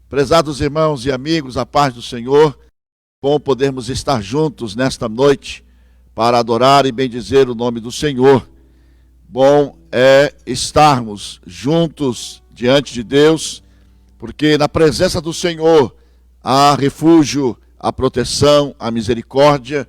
Prezados irmãos e amigos, a paz do Senhor, bom podermos estar juntos nesta noite para adorar e bendizer o nome do Senhor. Bom é estarmos juntos diante de Deus, porque na presença do Senhor há refúgio, há proteção, há misericórdia,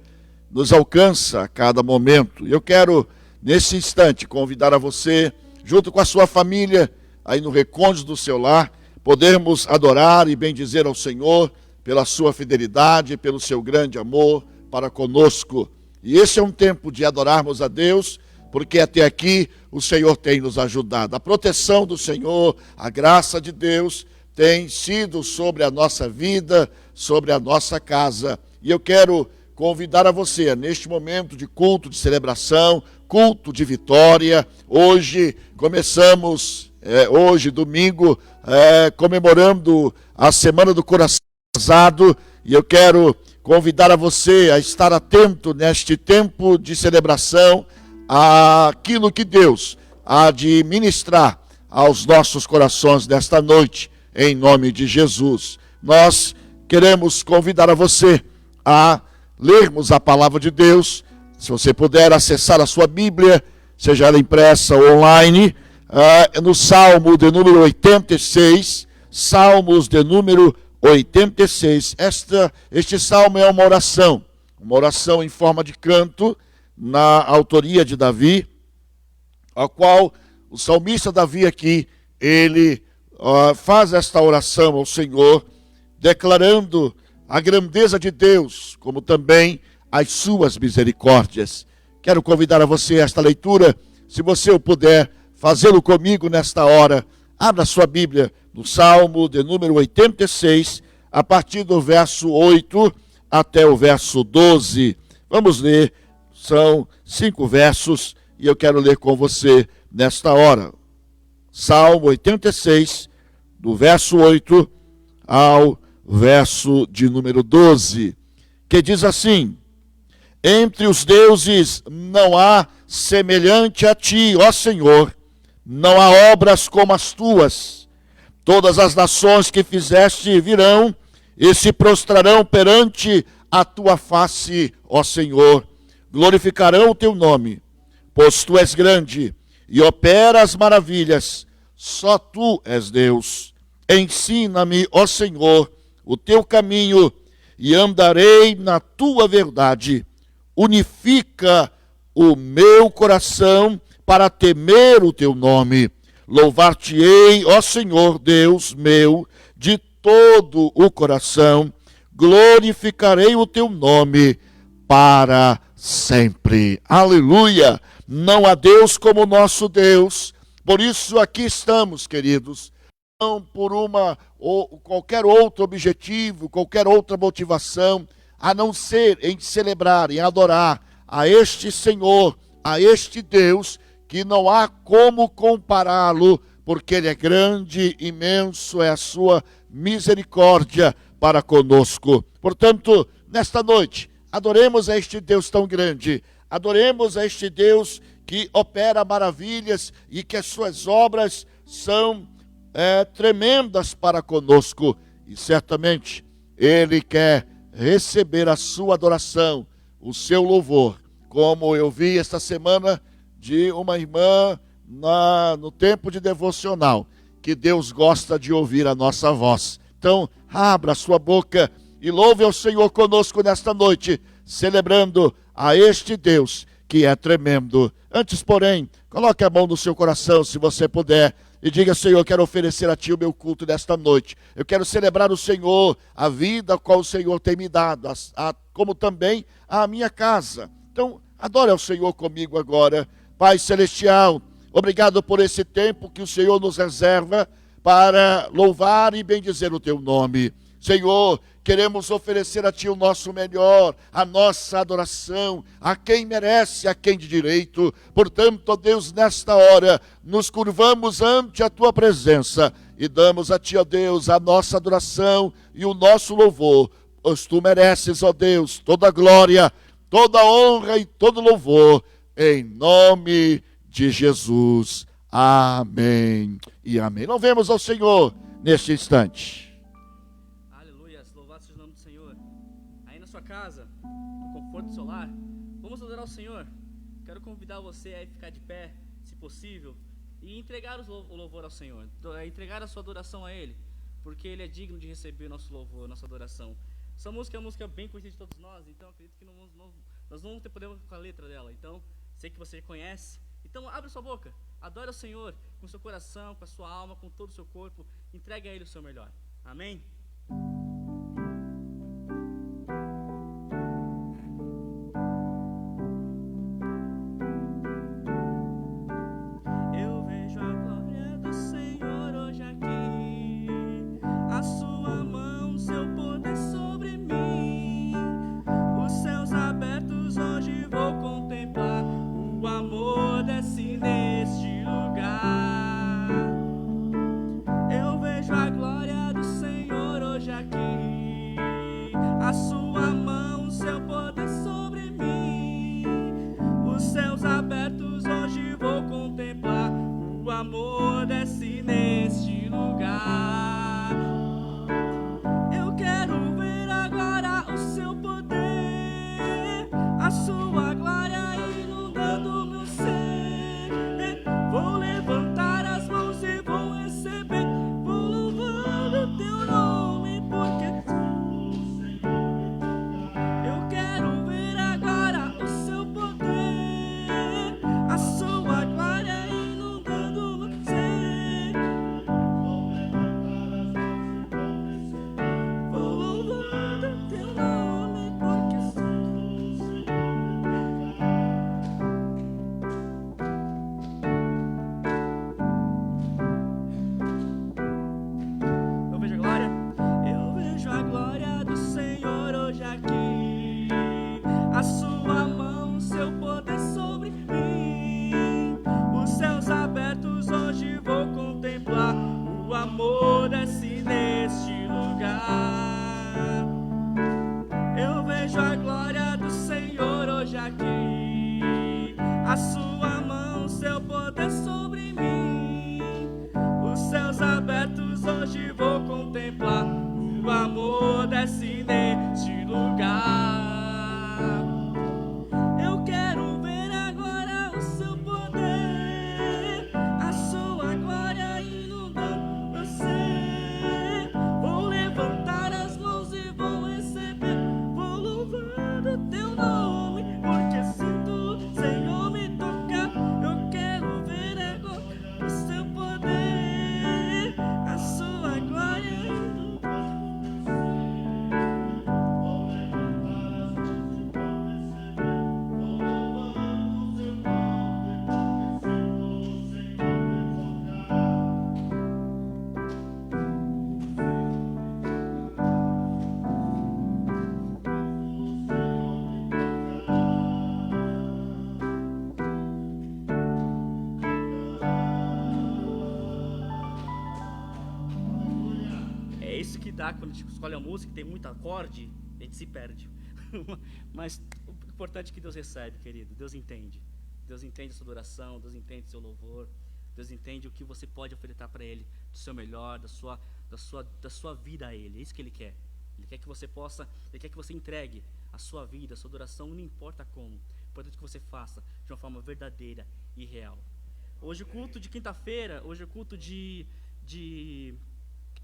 nos alcança a cada momento. Eu quero, nesse instante, convidar a você, junto com a sua família, aí no recôndito do seu lar, podermos adorar e bendizer ao Senhor pela sua fidelidade, pelo seu grande amor para conosco. E esse é um tempo de adorarmos a Deus, porque até aqui o Senhor tem nos ajudado. A proteção do Senhor, a graça de Deus tem sido sobre a nossa vida, sobre a nossa casa. E eu quero convidar a você, neste momento de culto, de celebração, culto de vitória. Hoje começamos, hoje domingo, comemorando a Semana do Coração Casado, e eu quero convidar a você a estar atento neste tempo de celebração àquilo que Deus há de ministrar aos nossos corações nesta noite, em nome de Jesus. Nós queremos convidar a você a lermos a palavra de Deus. Se você puder acessar a sua Bíblia, seja ela impressa ou online, no Salmo de número 86, Salmos de número 86. Este salmo é uma oração em forma de canto, na autoria de Davi, a qual o salmista Davi aqui, ele faz esta oração ao Senhor, declarando a grandeza de Deus, como também as suas misericórdias. Quero convidar a você a esta leitura, se você o puder, fazê-lo comigo nesta hora. Abra sua Bíblia no Salmo de número 86, a partir do verso 8 até o verso 12. Vamos ler, são 5 versos, e eu quero ler com você nesta hora. Salmo 86, do verso 8 ao verso de número 12, que diz assim: entre os deuses não há semelhante a ti, ó Senhor, não há obras como as tuas. Todas as nações que fizeste virão e se prostrarão perante a tua face, ó Senhor. Glorificarão o teu nome, pois tu és grande e operas maravilhas. Só tu és Deus. Ensina-me, ó Senhor, o teu caminho, e andarei na tua verdade. Unifica o meu coração para temer o teu nome. Louvar-te-ei, ó Senhor Deus meu, de todo o coração. Glorificarei o teu nome para sempre. Aleluia! Não há Deus como nosso Deus. Por isso aqui estamos, queridos, não por ou qualquer outro objetivo, qualquer outra motivação, a não ser em celebrar, em adorar a este Senhor, a este Deus, que não há como compará-lo, porque Ele é grande, imenso, é a sua misericórdia para conosco. Portanto, nesta noite, adoremos a este Deus tão grande, adoremos a este Deus que opera maravilhas e que as suas obras são tremendas para conosco, e certamente Ele quer receber a sua adoração, o seu louvor, como eu vi esta semana de uma irmã no tempo de devocional, que Deus gosta de ouvir a nossa voz. Então, abra a sua boca e louve ao Senhor conosco nesta noite, celebrando a este Deus que é tremendo. Antes, porém, coloque a mão no seu coração, se você puder, e diga: Senhor, eu quero oferecer a Ti o meu culto nesta noite. Eu quero celebrar o Senhor, a vida a qual o Senhor tem me dado, como também a minha casa. Então, adore ao Senhor comigo agora. Pai Celestial, obrigado por esse tempo que o Senhor nos reserva para louvar e bendizer o Teu nome. Senhor, queremos oferecer a Ti o nosso melhor, a nossa adoração, a quem merece, a quem de direito. Portanto, ó Deus, nesta hora, nos curvamos ante a Tua presença e damos a Ti, ó Deus, a nossa adoração e o nosso louvor, pois Tu mereces, ó Deus, toda a glória, toda a honra e todo louvor, em nome de Jesus. Amém e amém. Louvemos ao Senhor neste instante. Senhor, quero convidar você a ficar de pé, se possível, e entregar o louvor ao Senhor, entregar a sua adoração a Ele, porque Ele é digno de receber o nosso louvor, nossa adoração. Essa música é uma música bem conhecida de todos nós, então acredito que nós não ter problema com a letra dela, então sei que você conhece. Então abre sua boca, adore ao Senhor com seu coração, com a sua alma, com todo o seu corpo, entregue a Ele o seu melhor. Amém? Eu vejo a glória do Senhor hoje aqui, a sua mão, seu poder sobre mim, os céus abertos hoje vou contemplar, o amor desce neste lugar. Eu vejo a glória do Senhor hoje aqui, a sua mão, seu poder sobre mim, os céus abertos hoje vou contemplar, o amor desce neste lugar. Eu quero ver agora o seu poder, a sua glória inundando meu ser. Vou levantar as mãos e vou receber, vou louvar o teu nome, porque eu quero ver agora o seu poder, a sua glória inundando meu ser. Vou louvar o teu nome, porque eu vejo a glória. Eu vejo a glória do Senhor hoje aqui, a sua mão, seu poder sobre mim, os céus abertos hoje vou contemplar, o amor desce neste lugar. Eu vejo a glória do Senhor hoje aqui, a sua mão, seu poder sobre mim, os céus abertos hoje vou contemplar, o amor desce neste lugar. Eu quero ver agora o seu poder, a sua glória inundando meu ser. Vou levantar as mãos e vou receber, vou louvar o teu nome, porque sinto o Senhor me tocar. Eu quero ver agora o seu poder, a sua glória inundando. É isso que dá quando a gente escolhe a música, tem muito acorde, a gente se perde. Mas o importante é que Deus recebe, querido. Deus entende. Deus entende a sua adoração, Deus entende o seu louvor, Deus entende o que você pode ofertar para Ele, do seu melhor, da sua vida a Ele. É isso que Ele quer. Ele quer que você possa, Ele quer que você entregue a sua vida, a sua adoração, não importa como. O importante é que você faça de uma forma verdadeira e real. Hoje o culto de quinta-feira, hoje é o culto de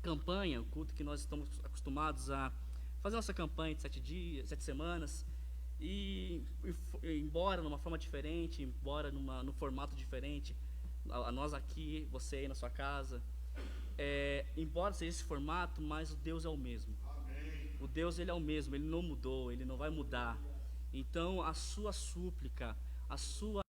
campanha, o culto que nós estamos acostumados a fazer nossa campanha de 7 dias, 7 semanas, e embora numa forma diferente, embora num formato diferente, a nós aqui, você aí na sua casa, embora seja esse formato, mas o Deus é o mesmo. Amém. O Deus, Ele é o mesmo, Ele não mudou, Ele não vai mudar. Então a sua súplica, a sua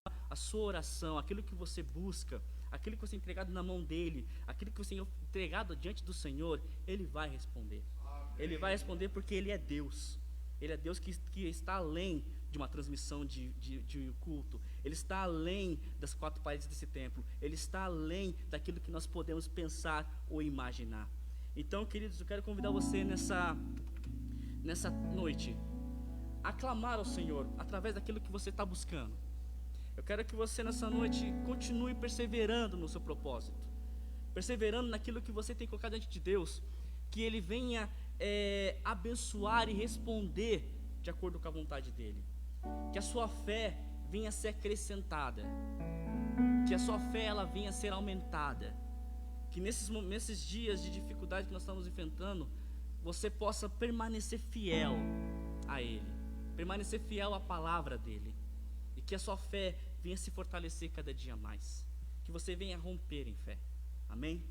oração, aquilo que você busca, aquilo que você entregado na mão dele, aquilo que você entregado diante do Senhor, Ele vai responder. Amém. Ele vai responder porque Ele é Deus. Ele é Deus que está além de uma transmissão de culto. Ele está além das 4 paredes desse templo. Ele está além daquilo que nós podemos pensar ou imaginar. Então, queridos, eu quero convidar você nessa noite a clamar ao Senhor através daquilo que você está buscando. Eu quero que você nessa noite continue perseverando no seu propósito, perseverando naquilo que você tem colocado diante de Deus, que Ele venha abençoar e responder de acordo com a vontade dEle, que a sua fé venha ser acrescentada, que a sua fé ela venha ser aumentada, que nesses dias de dificuldade que nós estamos enfrentando, você possa permanecer fiel a Ele, permanecer fiel à palavra dEle, e que a sua fé venha se fortalecer cada dia mais, que você venha romper em fé. Amém?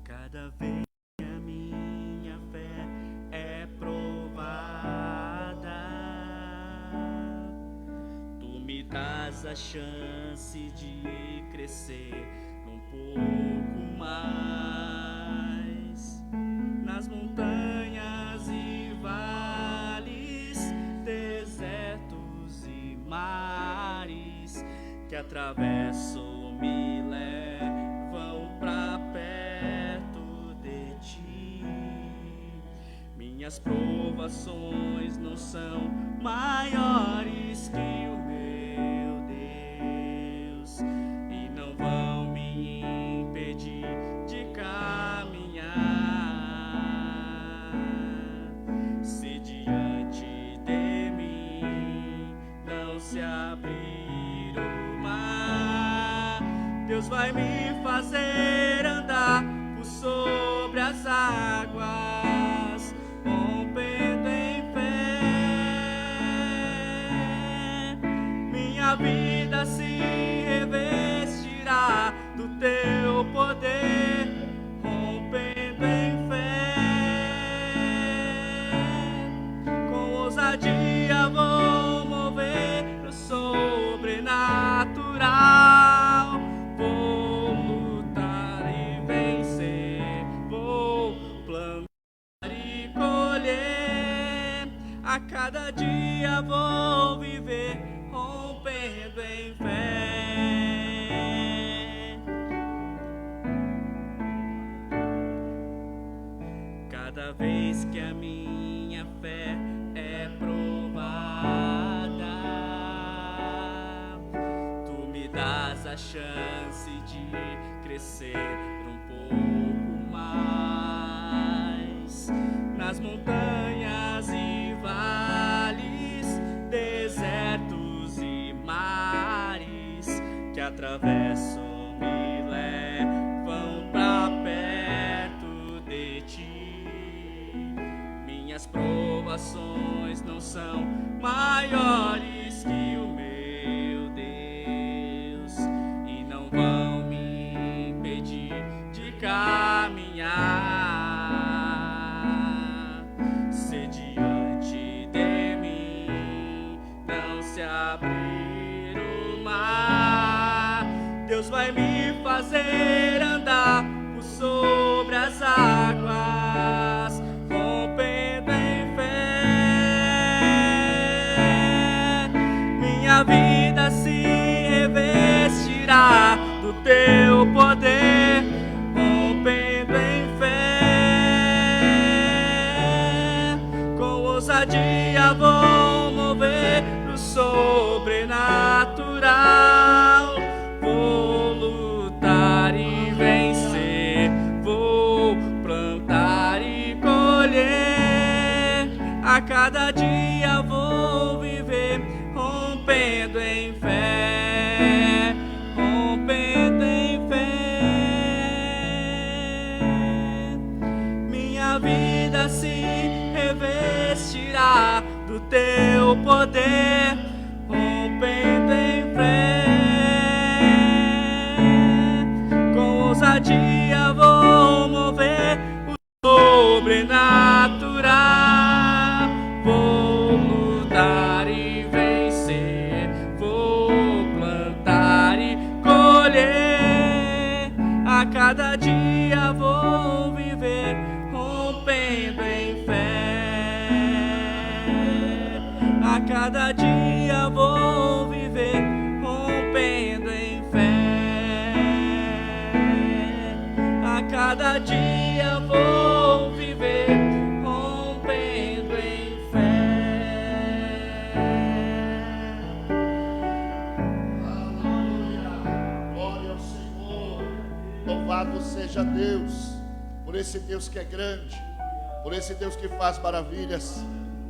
Cada vez que a minha fé é provada, tu me dás a chance de crescer um pouco mais nas montanhas e vales, desertos e mares que atravesso me levam pra perto de ti. Minhas provações não são maiores que o meu Deus e não vão me impedir de caminhar. Se diante de mim não se abrir o mar, Deus vai me fazer andar por sobre as águas, rompendo em fé. Minha vida se revestirá do teu poder, rompendo em fé. Com ousadia vou mover o sobrenatural, vou lutar e vencer, vou plantar e colher. A cada dia vou viver rompendo em fé. Cada vez que a minha fé é provada, tu me dás a chance de crescer um pouco mais nas montanhas e vales, desertos e mares que atravesso me levam pra perto de ti. Minhas provações não são maiores que o meu Deus e não vão me impedir de caminhar. Se diante de mim não se abrir o mar, Deus vai me fazer andar por sobre as águas, rompendo em fé. Minha vida se revestirá do teu poder, rompendo em fé. Com ousadia vou mover no sobrenatural, vou lutar e vencer, vou plantar e colher. A cada dia vou viver rompendo em fé, rompendo em fé. Minha vida se revestirá do teu poder, rompendo em fé. Com ousadia vou mover o sobrenatural, vou lutar e vencer, vou plantar e colher. A cada dia vou viver rompendo em fé. A cada dia vou viver rompendo em fé. A cada dia vou viver rompendo em fé. Aleluia, glória ao Senhor. Louvado seja Deus, por esse Deus que é grande, por esse Deus que faz maravilhas,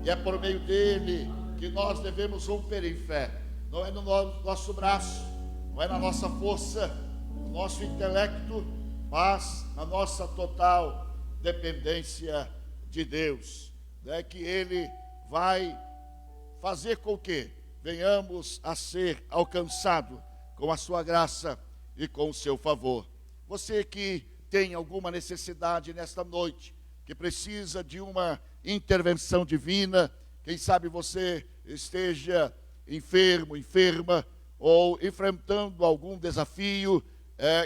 e é por meio dele que nós devemos romper em fé. Não é no nosso braço, não é na nossa força, no nosso intelecto, mas na nossa total dependência de Deus, né? Que ele vai fazer com que venhamos a ser alcançados com a sua graça e com o seu favor. Você que tem alguma necessidade nesta noite, que precisa de uma intervenção divina, quem sabe você esteja enfermo, enferma, ou enfrentando algum desafio,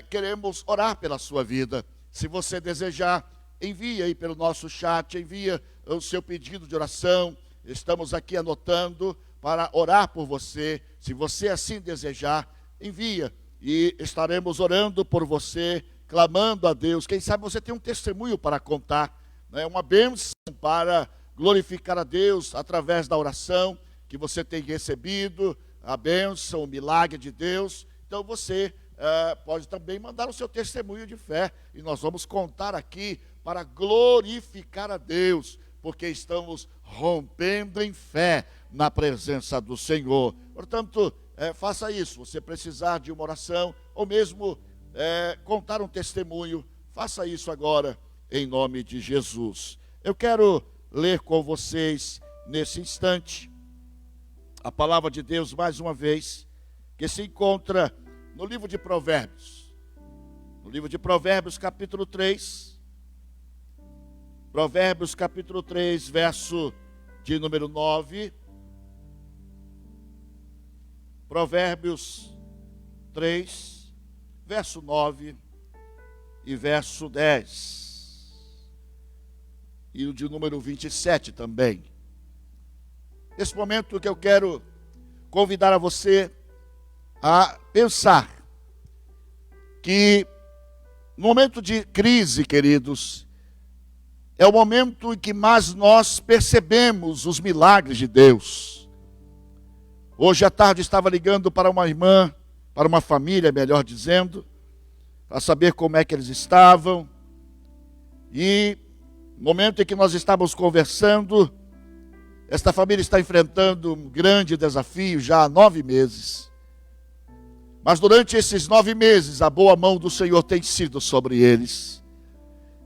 queremos orar pela sua vida. Se você desejar, envie aí pelo nosso chat, envia o seu pedido de oração. Estamos aqui anotando para orar por você. Se você assim desejar, envia e estaremos orando por você, clamando a Deus. Quem sabe você tem um testemunho para contar, né? Uma bênção para glorificar a Deus através da oração que você tem recebido, a bênção, o milagre de Deus. Então você pode também mandar o seu testemunho de fé, e nós vamos contar aqui para glorificar a Deus, porque estamos rompendo em fé na presença do Senhor. Portanto, faça isso. Você precisar de uma oração, ou mesmo contar um testemunho, faça isso agora, em nome de Jesus. Eu quero ler com vocês, nesse instante, a palavra de Deus, mais uma vez, que se encontra no livro de Provérbios. No livro de Provérbios, capítulo 3. Provérbios, capítulo 3, verso de número 9. Provérbios 3, verso 9 e verso 10. E o de número 27 também. Nesse momento que eu quero convidar a você a pensar que no momento de crise, queridos, é o momento em que mais nós percebemos os milagres de Deus. Hoje à tarde estava ligando para uma irmã, para uma família, melhor dizendo, para saber como é que eles estavam. E no momento em que nós estávamos conversando, esta família está enfrentando um grande desafio já há 9 meses. Mas durante esses 9 meses, a boa mão do Senhor tem sido sobre eles.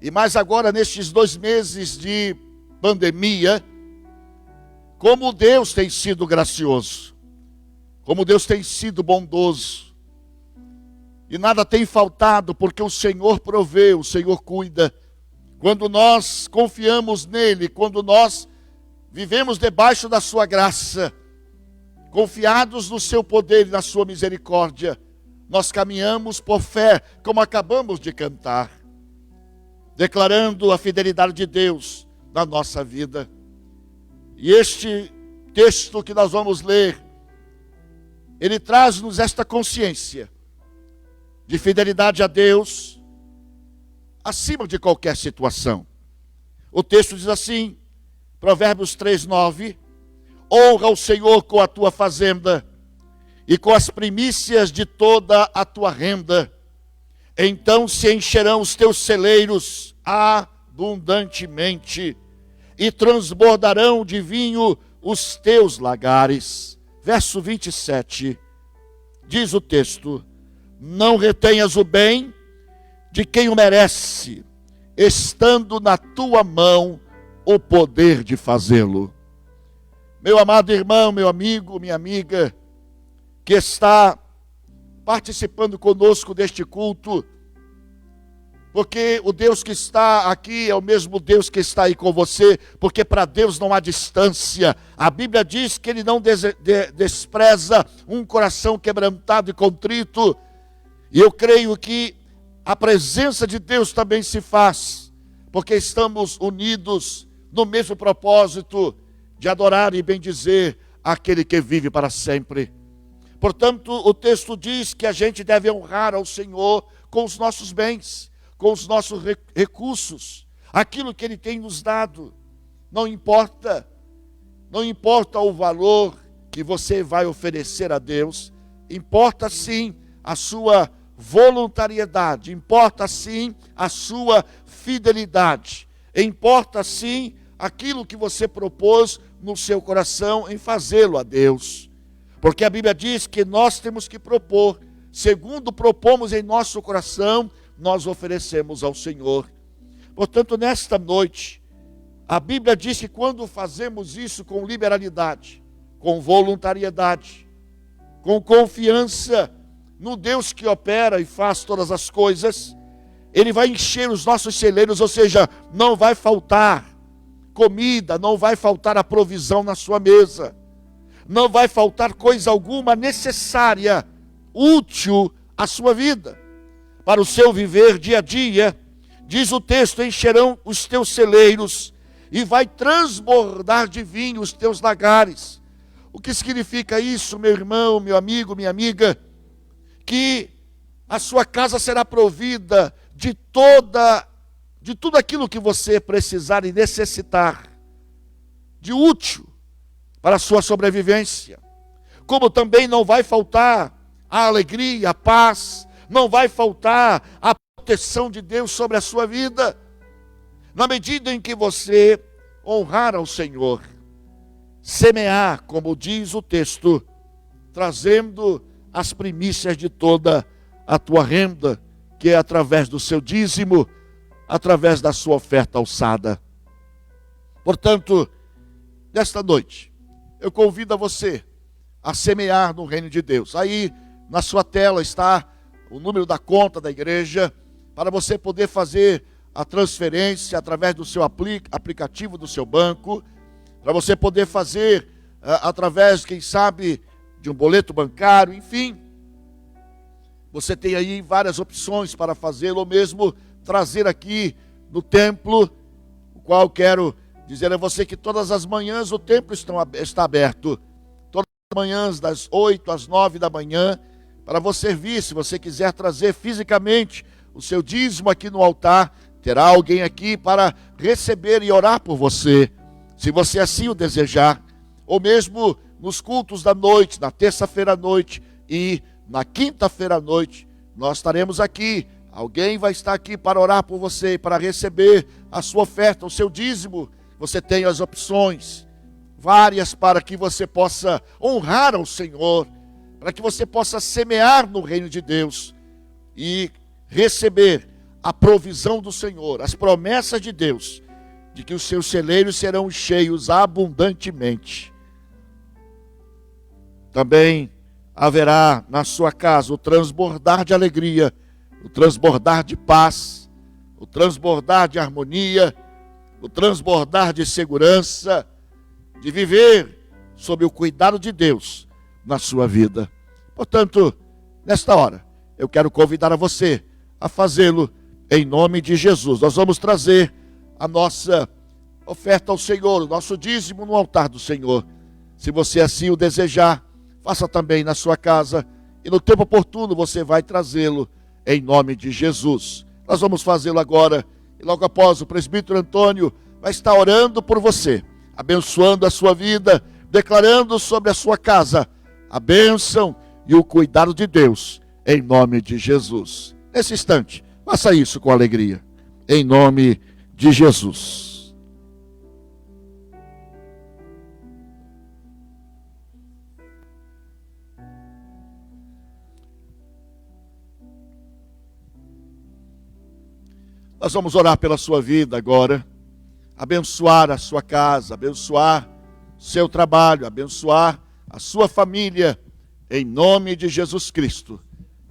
E mais agora, nestes 2 meses de pandemia, como Deus tem sido gracioso, como Deus tem sido bondoso. E nada tem faltado, porque o Senhor provê, o Senhor cuida. Quando nós confiamos nele, quando nós vivemos debaixo da sua graça, confiados no seu poder e na sua misericórdia, nós caminhamos por fé, como acabamos de cantar, declarando a fidelidade de Deus na nossa vida. E este texto que nós vamos ler, ele traz-nos esta consciência de fidelidade a Deus acima de qualquer situação. O texto diz assim, Provérbios 3, 9: honra o Senhor com a tua fazenda e com as primícias de toda a tua renda. Então se encherão os teus celeiros abundantemente e transbordarão de vinho os teus lagares. Verso 27, diz o texto: não retenhas o bem de quem o merece, estando na tua mão o poder de fazê-lo. Meu amado irmão, meu amigo, minha amiga, que está participando conosco deste culto, porque o Deus que está aqui é o mesmo Deus que está aí com você, porque para Deus não há distância. A Bíblia diz que Ele não despreza um coração quebrantado e contrito, e eu creio que a presença de Deus também se faz, porque estamos unidos no mesmo propósito de adorar e bendizer aquele que vive para sempre. Portanto, o texto diz que a gente deve honrar ao Senhor com os nossos bens, com os nossos recursos, aquilo que Ele tem nos dado. Não importa o valor que você vai oferecer a Deus, importa sim a sua voluntariedade, importa sim a sua fidelidade. Importa sim aquilo que você propôs no seu coração em fazê-lo a Deus. Porque a Bíblia diz que nós temos que propor. Segundo propomos em nosso coração, nós oferecemos ao Senhor. Portanto, nesta noite, a Bíblia diz que quando fazemos isso com liberalidade, com voluntariedade, com confiança no Deus que opera e faz todas as coisas, Ele vai encher os nossos celeiros, ou seja, não vai faltar comida, não vai faltar a provisão na sua mesa, não vai faltar coisa alguma necessária, útil à sua vida, para o seu viver dia a dia. Diz o texto: encherão os teus celeiros e vai transbordar de vinho os teus lagares. O que significa isso, meu irmão, meu amigo, minha amiga? Que a sua casa será provida de tudo aquilo que você precisar e necessitar, de útil para a sua sobrevivência. Como também não vai faltar a alegria, a paz, não vai faltar a proteção de Deus sobre a sua vida, na medida em que você honrar ao Senhor, semear, como diz o texto, trazendo as primícias de toda a tua renda, que é através do seu dízimo, através da sua oferta alçada. Portanto, nesta noite, eu convido a você a semear no reino de Deus. Aí, na sua tela está o número da conta da igreja, para você poder fazer a transferência através do seu aplicativo do seu banco, para você poder fazer através, quem sabe, de um boleto bancário, enfim. Você tem aí várias opções para fazê-lo, ou mesmo trazer aqui no templo, o qual quero dizer a você que todas as manhãs o templo está aberto, todas as manhãs das 8 às 9 da manhã, para você vir. Se você quiser trazer fisicamente o seu dízimo aqui no altar, terá alguém aqui para receber e orar por você, se você assim o desejar, ou mesmo nos cultos da noite, na terça-feira à noite e na quinta-feira à noite, nós estaremos aqui. Alguém vai estar aqui para orar por você, para receber a sua oferta, o seu dízimo. Você tem as opções várias para que você possa honrar ao Senhor, para que você possa semear no reino de Deus e receber a provisão do Senhor, as promessas de Deus, de que os seus celeiros serão cheios abundantemente. Também haverá na sua casa o transbordar de alegria, o transbordar de paz, o transbordar de harmonia, o transbordar de segurança, de viver sob o cuidado de Deus na sua vida. Portanto, nesta hora, eu quero convidar a você a fazê-lo em nome de Jesus. Nós vamos trazer a nossa oferta ao Senhor, o nosso dízimo no altar do Senhor. Se você assim o desejar, faça também na sua casa, e no tempo oportuno você vai trazê-lo em nome de Jesus. Nós vamos fazê-lo agora, e logo após o presbítero Antônio vai estar orando por você, abençoando a sua vida, declarando sobre a sua casa a bênção e o cuidado de Deus, em nome de Jesus. Nesse instante, faça isso com alegria, em nome de Jesus. Nós vamos orar pela sua vida agora, abençoar a sua casa, abençoar seu trabalho, abençoar a sua família, em nome de Jesus Cristo.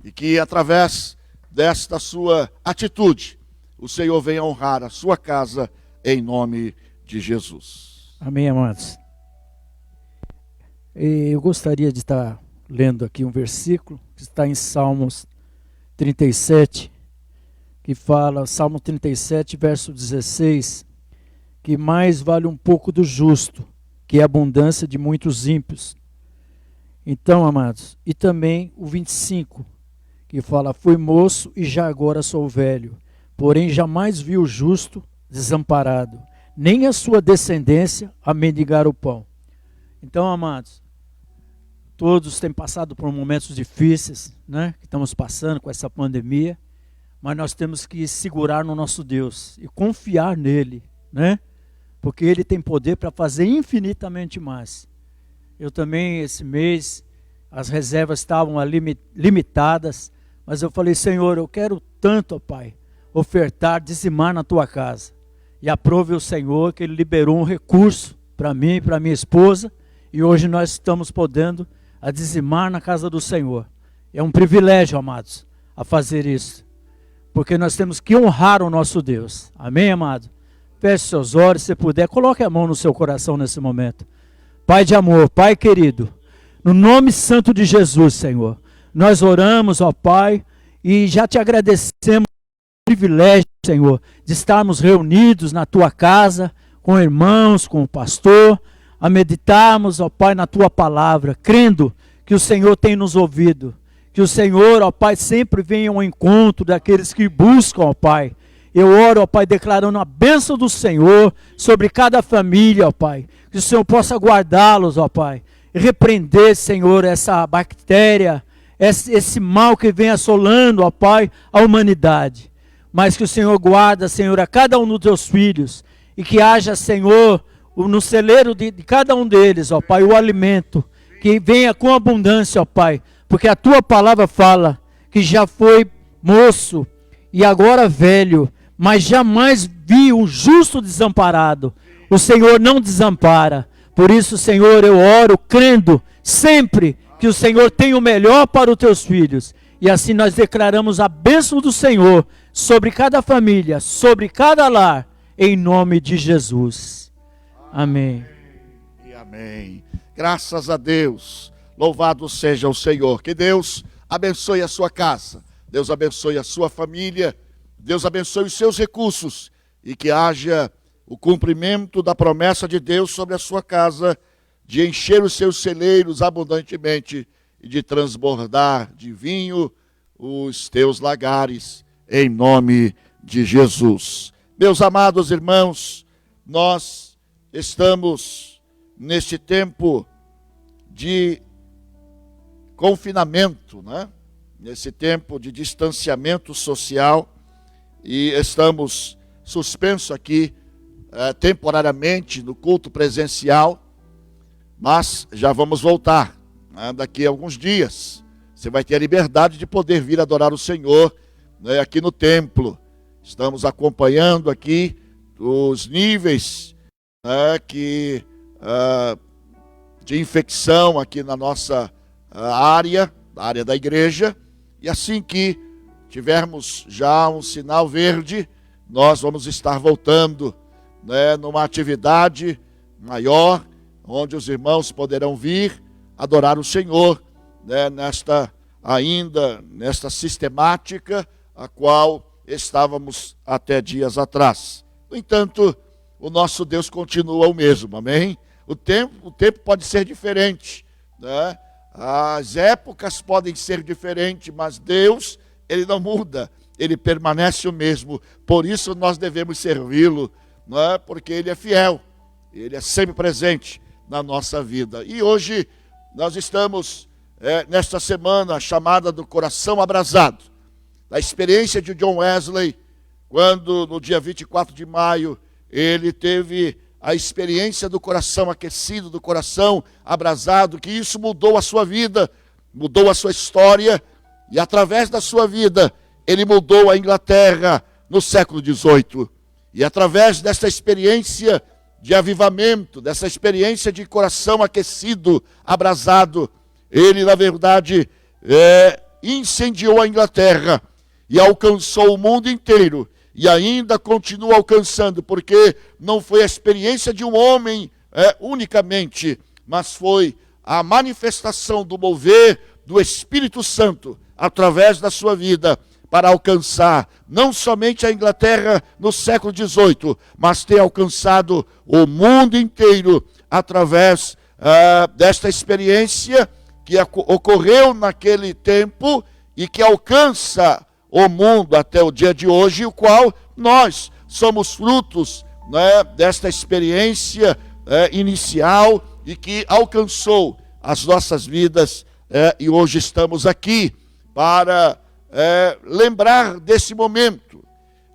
E que através desta sua atitude, o Senhor venha honrar a sua casa, em nome de Jesus. Amém, amados. Eu gostaria de estar lendo aqui um versículo, que está em Salmos 37, que fala, Salmo 37, verso 16, que mais vale um pouco do justo, que a abundância de muitos ímpios. Então, amados, e também o 25, que fala, fui moço e já agora sou velho, porém jamais vi o justo desamparado, nem a sua descendência a mendigar o pão. Então, amados, todos têm passado por momentos difíceis, né, que estamos passando com essa pandemia, mas nós temos que segurar no nosso Deus e confiar nele, né? Porque ele tem poder para fazer infinitamente mais. Eu também, esse mês, as reservas estavam ali limitadas, mas eu falei, Senhor, eu quero tanto, ó Pai, ofertar, dizimar na tua casa. E aprove o Senhor que ele liberou um recurso para mim e para minha esposa, e hoje nós estamos podendo a dizimar na casa do Senhor. É um privilégio, amados, a fazer isso, porque nós temos que honrar o nosso Deus. Amém, amado? Feche seus olhos, se puder, coloque a mão no seu coração nesse momento. Pai de amor, Pai querido, no nome santo de Jesus, Senhor, nós oramos, ó Pai, e já te agradecemos o privilégio, Senhor, de estarmos reunidos na tua casa, com irmãos, com o pastor, a meditarmos, ó Pai, na tua palavra, crendo que o Senhor tem nos ouvido, que o Senhor, ó Pai, sempre vem ao encontro daqueles que buscam, ó Pai. Eu oro, ó Pai, declarando a bênção do Senhor sobre cada família, ó Pai. Que o Senhor possa guardá-los, ó Pai. E repreender, Senhor, essa bactéria, esse mal que vem assolando, ó Pai, a humanidade. Mas que o Senhor guarda, Senhor, a cada um dos teus filhos. E que haja, Senhor, no celeiro de cada um deles, ó Pai, o alimento. Que venha com abundância, ó Pai. Porque a tua palavra fala que já foi moço e agora velho, mas jamais vi um justo desamparado. O Senhor não desampara. Por isso, Senhor, eu oro crendo sempre que o Senhor tem o melhor para os teus filhos. E assim nós declaramos a bênção do Senhor sobre cada família, sobre cada lar, em nome de Jesus. Amém. E amém. Graças a Deus. Louvado seja o Senhor. Que Deus abençoe a sua casa. Deus abençoe a sua família. Deus abençoe os seus recursos e que haja o cumprimento da promessa de Deus sobre a sua casa, de encher os seus celeiros abundantemente e de transbordar de vinho os teus lagares, em nome de Jesus. Meus amados irmãos, nós estamos neste tempo de confinamento, né? Nesse tempo de distanciamento social, e estamos suspensos aqui temporariamente no culto presencial, mas já vamos voltar, né, daqui a alguns dias. Você vai ter a liberdade de poder vir adorar o Senhor, né, aqui no templo. Estamos acompanhando aqui os níveis, né, de infecção aqui na nossa área da igreja, e assim que tivermos já um sinal verde, nós vamos estar voltando, né, numa atividade maior, onde os irmãos poderão vir adorar o Senhor, né, nesta sistemática a qual estávamos até dias atrás. No entanto, o nosso Deus continua o mesmo, amém? O tempo pode ser diferente, né? As épocas podem ser diferentes, mas Deus, Ele não muda, Ele permanece o mesmo. Por isso nós devemos servi-lo, não é? Porque Ele é fiel, Ele é sempre presente na nossa vida. E hoje nós estamos nesta semana chamada do Coração Abrasado, da experiência de John Wesley, quando no dia 24 de maio ele teve a experiência do coração aquecido, do coração abrasado, que isso mudou a sua vida, mudou a sua história, e através da sua vida, ele mudou a Inglaterra no século XVIII. E através dessa experiência de avivamento, dessa experiência de coração aquecido, abrasado, ele, na verdade, incendiou a Inglaterra e alcançou o mundo inteiro. E ainda continua alcançando, porque não foi a experiência de um homem unicamente, mas foi a manifestação do mover do Espírito Santo através da sua vida, para alcançar não somente a Inglaterra no século XVIII, mas ter alcançado o mundo inteiro através desta experiência que ocorreu naquele tempo e que alcança o mundo até o dia de hoje, o qual nós somos frutos, né, desta experiência inicial e que alcançou as nossas vidas, e hoje estamos aqui para lembrar desse momento.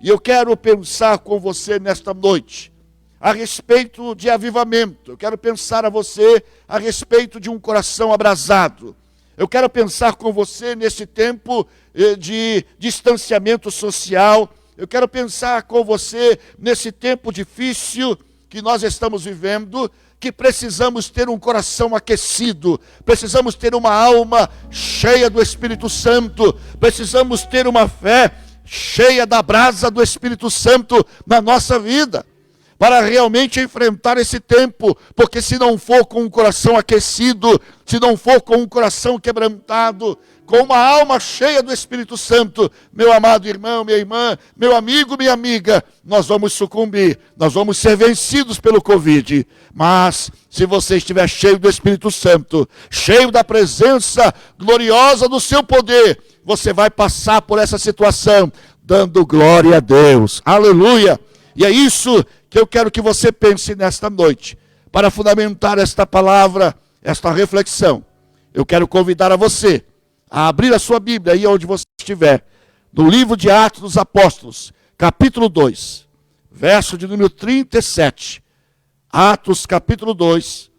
E eu quero pensar com você nesta noite a respeito de avivamento. Eu quero pensar a você a respeito de um coração abrasado. Eu quero pensar com você nesse tempo de distanciamento social. Eu quero pensar com você nesse tempo difícil que nós estamos vivendo, que precisamos ter um coração aquecido, precisamos ter uma alma cheia do Espírito Santo, precisamos ter uma fé cheia da brasa do Espírito Santo na nossa vida, para realmente enfrentar esse tempo, porque se não for com um coração aquecido, se não for com um coração quebrantado, com uma alma cheia do Espírito Santo, meu amado irmão, minha irmã, meu amigo, minha amiga, nós vamos sucumbir, nós vamos ser vencidos pelo Covid. Mas se você estiver cheio do Espírito Santo, cheio da presença gloriosa do seu poder, você vai passar por essa situação dando glória a Deus. Aleluia! E é isso que eu quero que você pense nesta noite. Para fundamentar esta palavra, esta reflexão, eu quero convidar a você a abrir a sua Bíblia aí onde você estiver, no livro de Atos dos Apóstolos, capítulo 2, verso de número 37. Atos, capítulo 2,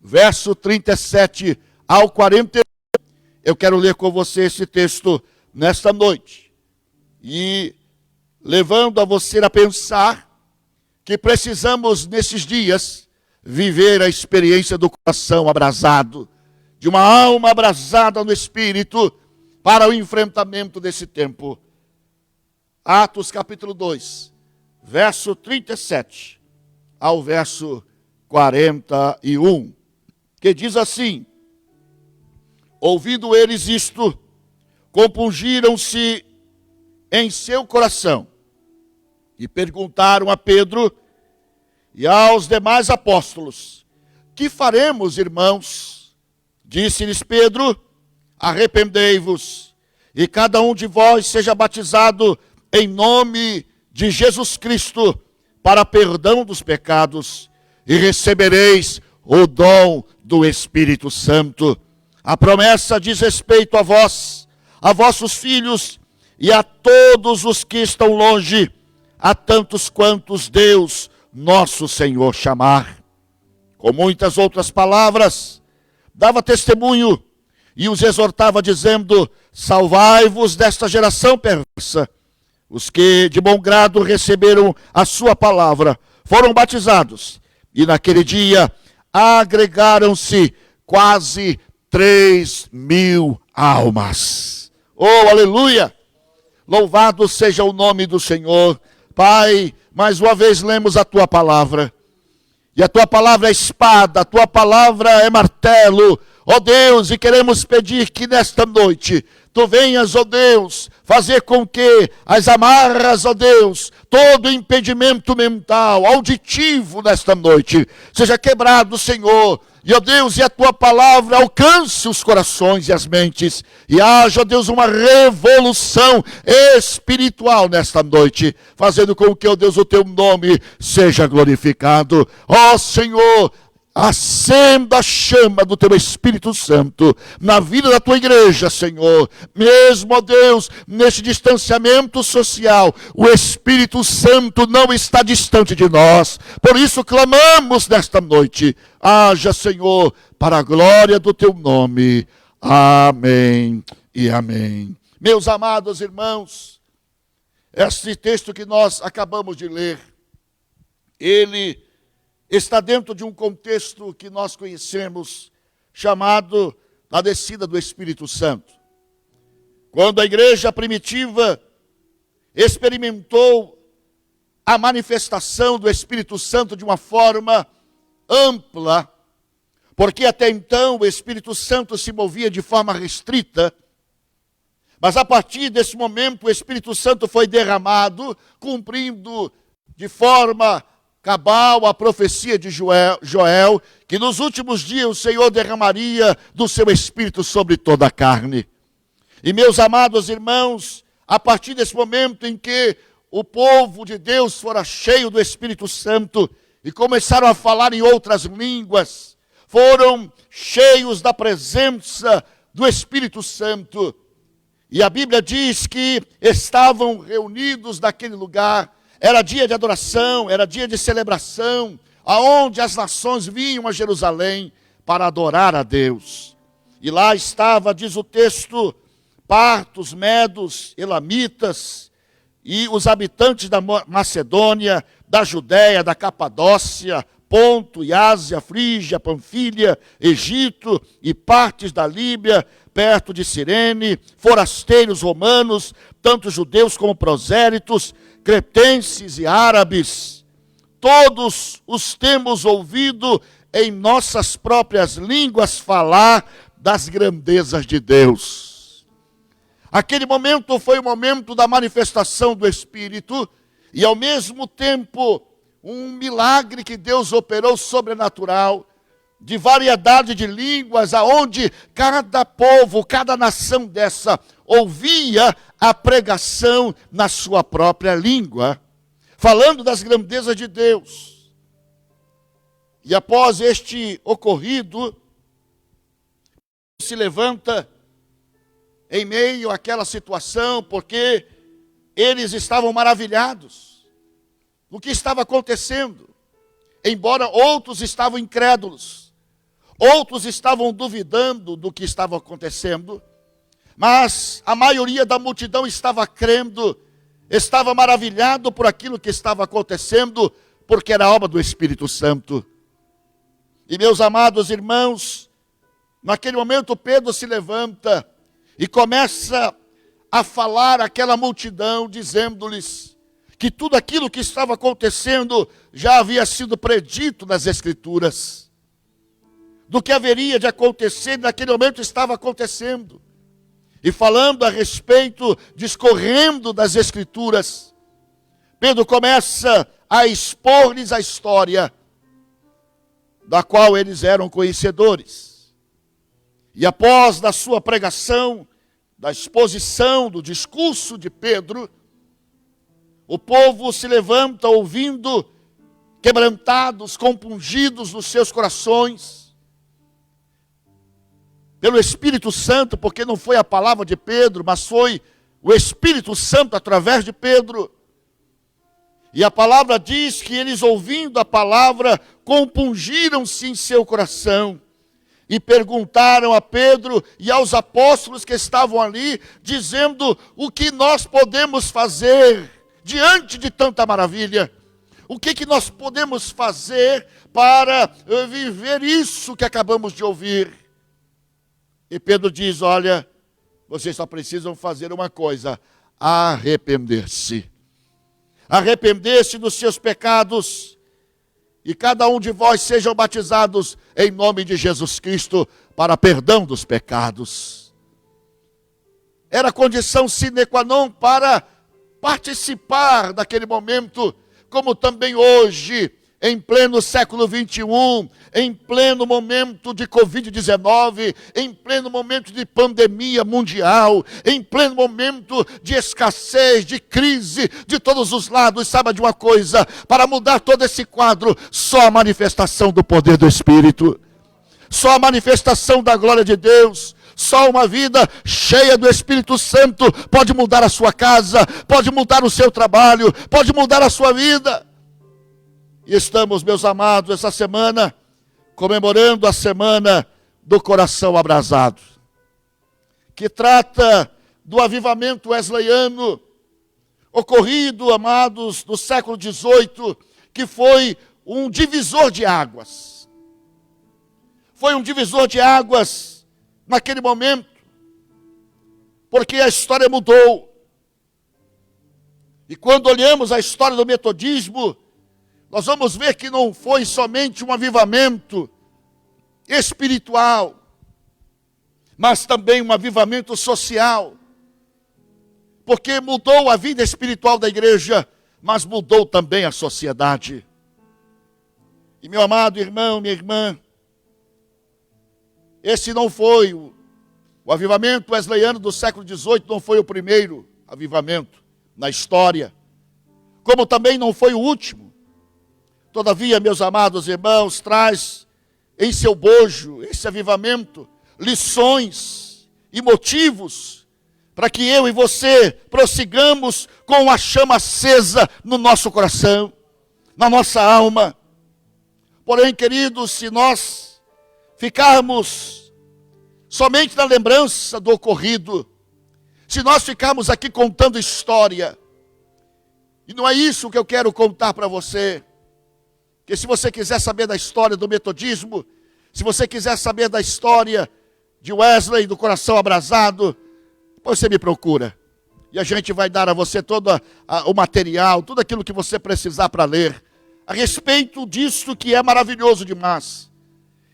verso 37 ao 41. Eu quero ler com você esse texto nesta noite. E levando a você a pensar que precisamos, nesses dias, viver a experiência do coração abrasado, de uma alma abrasada no Espírito, para o enfrentamento desse tempo. Atos capítulo 2, verso 37 ao verso 41, que diz assim: ouvindo eles isto, compungiram-se em seu coração e perguntaram a Pedro e aos demais apóstolos: que faremos, irmãos? Disse-lhes Pedro: arrependei-vos, e cada um de vós seja batizado em nome de Jesus Cristo, para perdão dos pecados, e recebereis o dom do Espírito Santo. A promessa diz respeito a vós, a vossos filhos, e a todos os que estão longe, a tantos quantos Deus, nosso Senhor, chamar. Com muitas outras palavras, dava testemunho e os exortava dizendo: salvai-vos desta geração perversa. Os que de bom grado receberam a sua palavra foram batizados, e naquele dia agregaram-se quase 3.000 almas. Oh, aleluia! Louvado seja o nome do Senhor. Pai, mais uma vez lemos a tua palavra. E a tua palavra é espada, a tua palavra é martelo, ó Deus, e queremos pedir que nesta noite tu venhas, ó Deus, fazer com que as amarras, ó Deus, todo impedimento mental, auditivo nesta noite, seja quebrado, Senhor. E, ó Deus, e a tua palavra alcance os corações e as mentes, e haja, ó Deus, uma revolução espiritual nesta noite, fazendo com que, ó Deus, o teu nome seja glorificado. Ó Senhor, acenda a chama do teu Espírito Santo na vida da tua igreja, Senhor. Mesmo, ó Deus, nesse distanciamento social, o Espírito Santo não está distante de nós. Por isso clamamos nesta noite: haja, Senhor, para a glória do teu nome. Amém e amém. Meus amados irmãos, este texto que nós acabamos de ler, ele está dentro de um contexto que nós conhecemos, chamado a descida do Espírito Santo. Quando a igreja primitiva experimentou a manifestação do Espírito Santo de uma forma ampla, porque até então o Espírito Santo se movia de forma restrita, mas a partir desse momento o Espírito Santo foi derramado, cumprindo de forma cabal a profecia de Joel, que nos últimos dias o Senhor derramaria do seu Espírito sobre toda a carne. E meus amados irmãos, a partir desse momento em que o povo de Deus fora cheio do Espírito Santo e começaram a falar em outras línguas, foram cheios da presença do Espírito Santo. E a Bíblia diz que estavam reunidos naquele lugar. Era dia de adoração, era dia de celebração, aonde as nações vinham a Jerusalém para adorar a Deus. E lá estava, diz o texto, partos, medos, elamitas e os habitantes da Macedônia, da Judéia, da Capadócia, Ponto e Ásia, Frígia, Panfilha, Egito e partes da Líbia, perto de Cirene, forasteiros romanos, tanto judeus como prosélitos, cretenses e árabes. Todos os temos ouvido em nossas próprias línguas falar das grandezas de Deus. Aquele momento foi o momento da manifestação do Espírito e, ao mesmo tempo, um milagre que Deus operou sobrenatural, de variedade de línguas, aonde cada povo, cada nação dessa ouvia a pregação na sua própria língua, falando das grandezas de Deus. E após este ocorrido, se levanta em meio àquela situação, porque eles estavam maravilhados no que estava acontecendo, embora outros estavam incrédulos, outros estavam duvidando do que estava acontecendo, mas a maioria da multidão estava crendo, estava maravilhado por aquilo que estava acontecendo, porque era obra do Espírito Santo. E meus amados irmãos, naquele momento Pedro se levanta e começa a falar àquela multidão, dizendo-lhes que tudo aquilo que estava acontecendo já havia sido predito nas Escrituras. Do que haveria de acontecer, naquele momento estava acontecendo. E falando a respeito, discorrendo das Escrituras, Pedro começa a expor-lhes a história da qual eles eram conhecedores. E após da sua pregação, da exposição, do discurso de Pedro, o povo se levanta ouvindo, quebrantados, compungidos nos seus corações, pelo Espírito Santo, porque não foi a palavra de Pedro, mas foi o Espírito Santo através de Pedro. E a palavra diz que eles, ouvindo a palavra, compungiram-se em seu coração e perguntaram a Pedro e aos apóstolos que estavam ali, dizendo: o que nós podemos fazer diante de tanta maravilha? O que nós podemos fazer para viver isso que acabamos de ouvir? E Pedro diz: olha, vocês só precisam fazer uma coisa: arrepender-se. Arrepender-se dos seus pecados, e cada um de vós sejam batizados em nome de Jesus Cristo para perdão dos pecados. Era condição sine qua non para participar daquele momento, como também hoje, em pleno século 21, em pleno momento de Covid-19, em pleno momento de pandemia mundial, em pleno momento de escassez, de crise, de todos os lados. Saiba de uma coisa: para mudar todo esse quadro, só a manifestação do poder do Espírito, só a manifestação da glória de Deus, só uma vida cheia do Espírito Santo pode mudar a sua casa, pode mudar o seu trabalho, pode mudar a sua vida. E estamos, meus amados, essa semana, comemorando a Semana do Coração Abrasado, que trata do avivamento wesleyano, ocorrido, amados, no século XVIII, que foi um divisor de águas. Foi um divisor de águas naquele momento, porque a história mudou. E quando olhamos a história do metodismo, nós vamos ver que não foi somente um avivamento espiritual, mas também um avivamento social. Porque mudou a vida espiritual da igreja, mas mudou também a sociedade. E meu amado irmão, minha irmã, esse não foi o avivamento wesleyano do século XVIII, não foi o primeiro avivamento na história, como também não foi o último. Todavia, meus amados irmãos, traz em seu bojo esse avivamento lições e motivos para que eu e você prossigamos com a chama acesa no nosso coração, na nossa alma. Porém, queridos, se nós ficarmos somente na lembrança do ocorrido, se nós ficarmos aqui contando história, e não é isso que eu quero contar para você, que se você quiser saber da história do metodismo, se você quiser saber da história de Wesley, do coração abrasado, você me procura. E a gente vai dar a você todo o material, tudo aquilo que você precisar para ler, a respeito disso que é maravilhoso demais.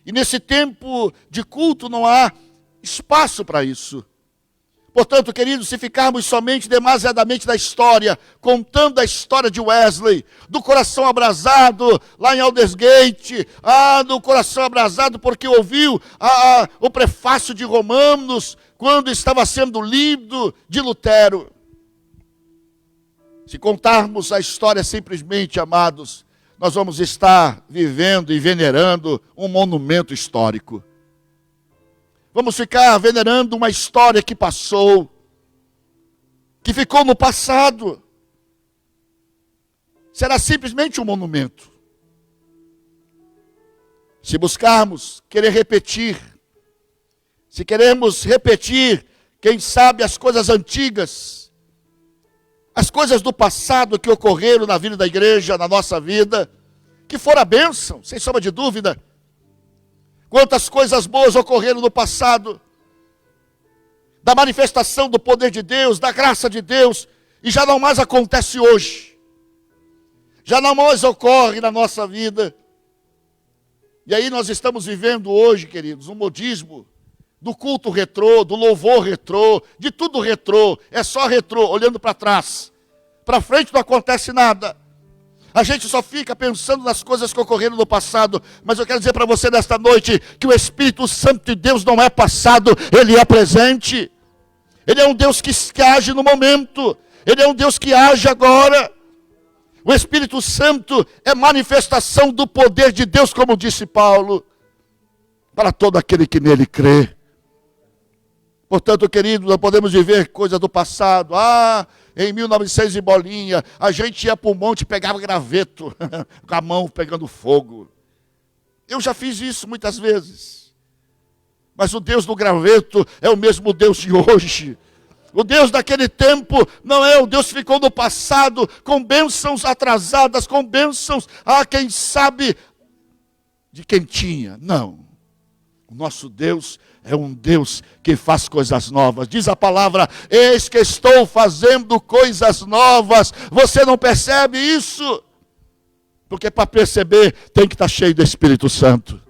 E nesse tempo de culto não há espaço para isso. Portanto, queridos, se ficarmos somente demasiadamente da história, contando a história de Wesley, do coração abrasado lá em Aldersgate, do coração abrasado porque ouviu o prefácio de Romanos, quando estava sendo lido de Lutero. Se contarmos a história simplesmente, amados, nós vamos estar vivendo e venerando um monumento histórico. Vamos ficar venerando uma história que passou, que ficou no passado. Será simplesmente um monumento. Se buscarmos querer repetir, se queremos repetir, quem sabe, as coisas antigas, as coisas do passado que ocorreram na vida da igreja, na nossa vida, que foram a bênção, sem sombra de dúvida. Quantas coisas boas ocorreram no passado, da manifestação do poder de Deus, da graça de Deus, e já não mais acontece hoje, já não mais ocorre na nossa vida. E aí nós estamos vivendo hoje, queridos, um modismo do culto retrô, do louvor retrô, de tudo retrô, é só retrô, olhando para trás, para frente não acontece nada. A gente só fica pensando nas coisas que ocorreram no passado. Mas eu quero dizer para você nesta noite que o Espírito Santo de Deus não é passado, Ele é presente. Ele é um Deus que age no momento. Ele é um Deus que age agora. O Espírito Santo é manifestação do poder de Deus, como disse Paulo, para todo aquele que nele crê. Portanto, querido, não podemos viver coisa do passado. Em 1900 e bolinha, a gente ia para o monte e pegava graveto, com a mão pegando fogo. Eu já fiz isso muitas vezes. Mas o Deus do graveto é o mesmo Deus de hoje. O Deus daquele tempo não é o Deus que ficou no passado, com bênçãos atrasadas, com bênçãos, quem sabe, de quem tinha. Não. O nosso Deus é um Deus que faz coisas novas. Diz a palavra, eis que estou fazendo coisas novas. Você não percebe isso? Porque para perceber, tem que estar cheio do Espírito Santo.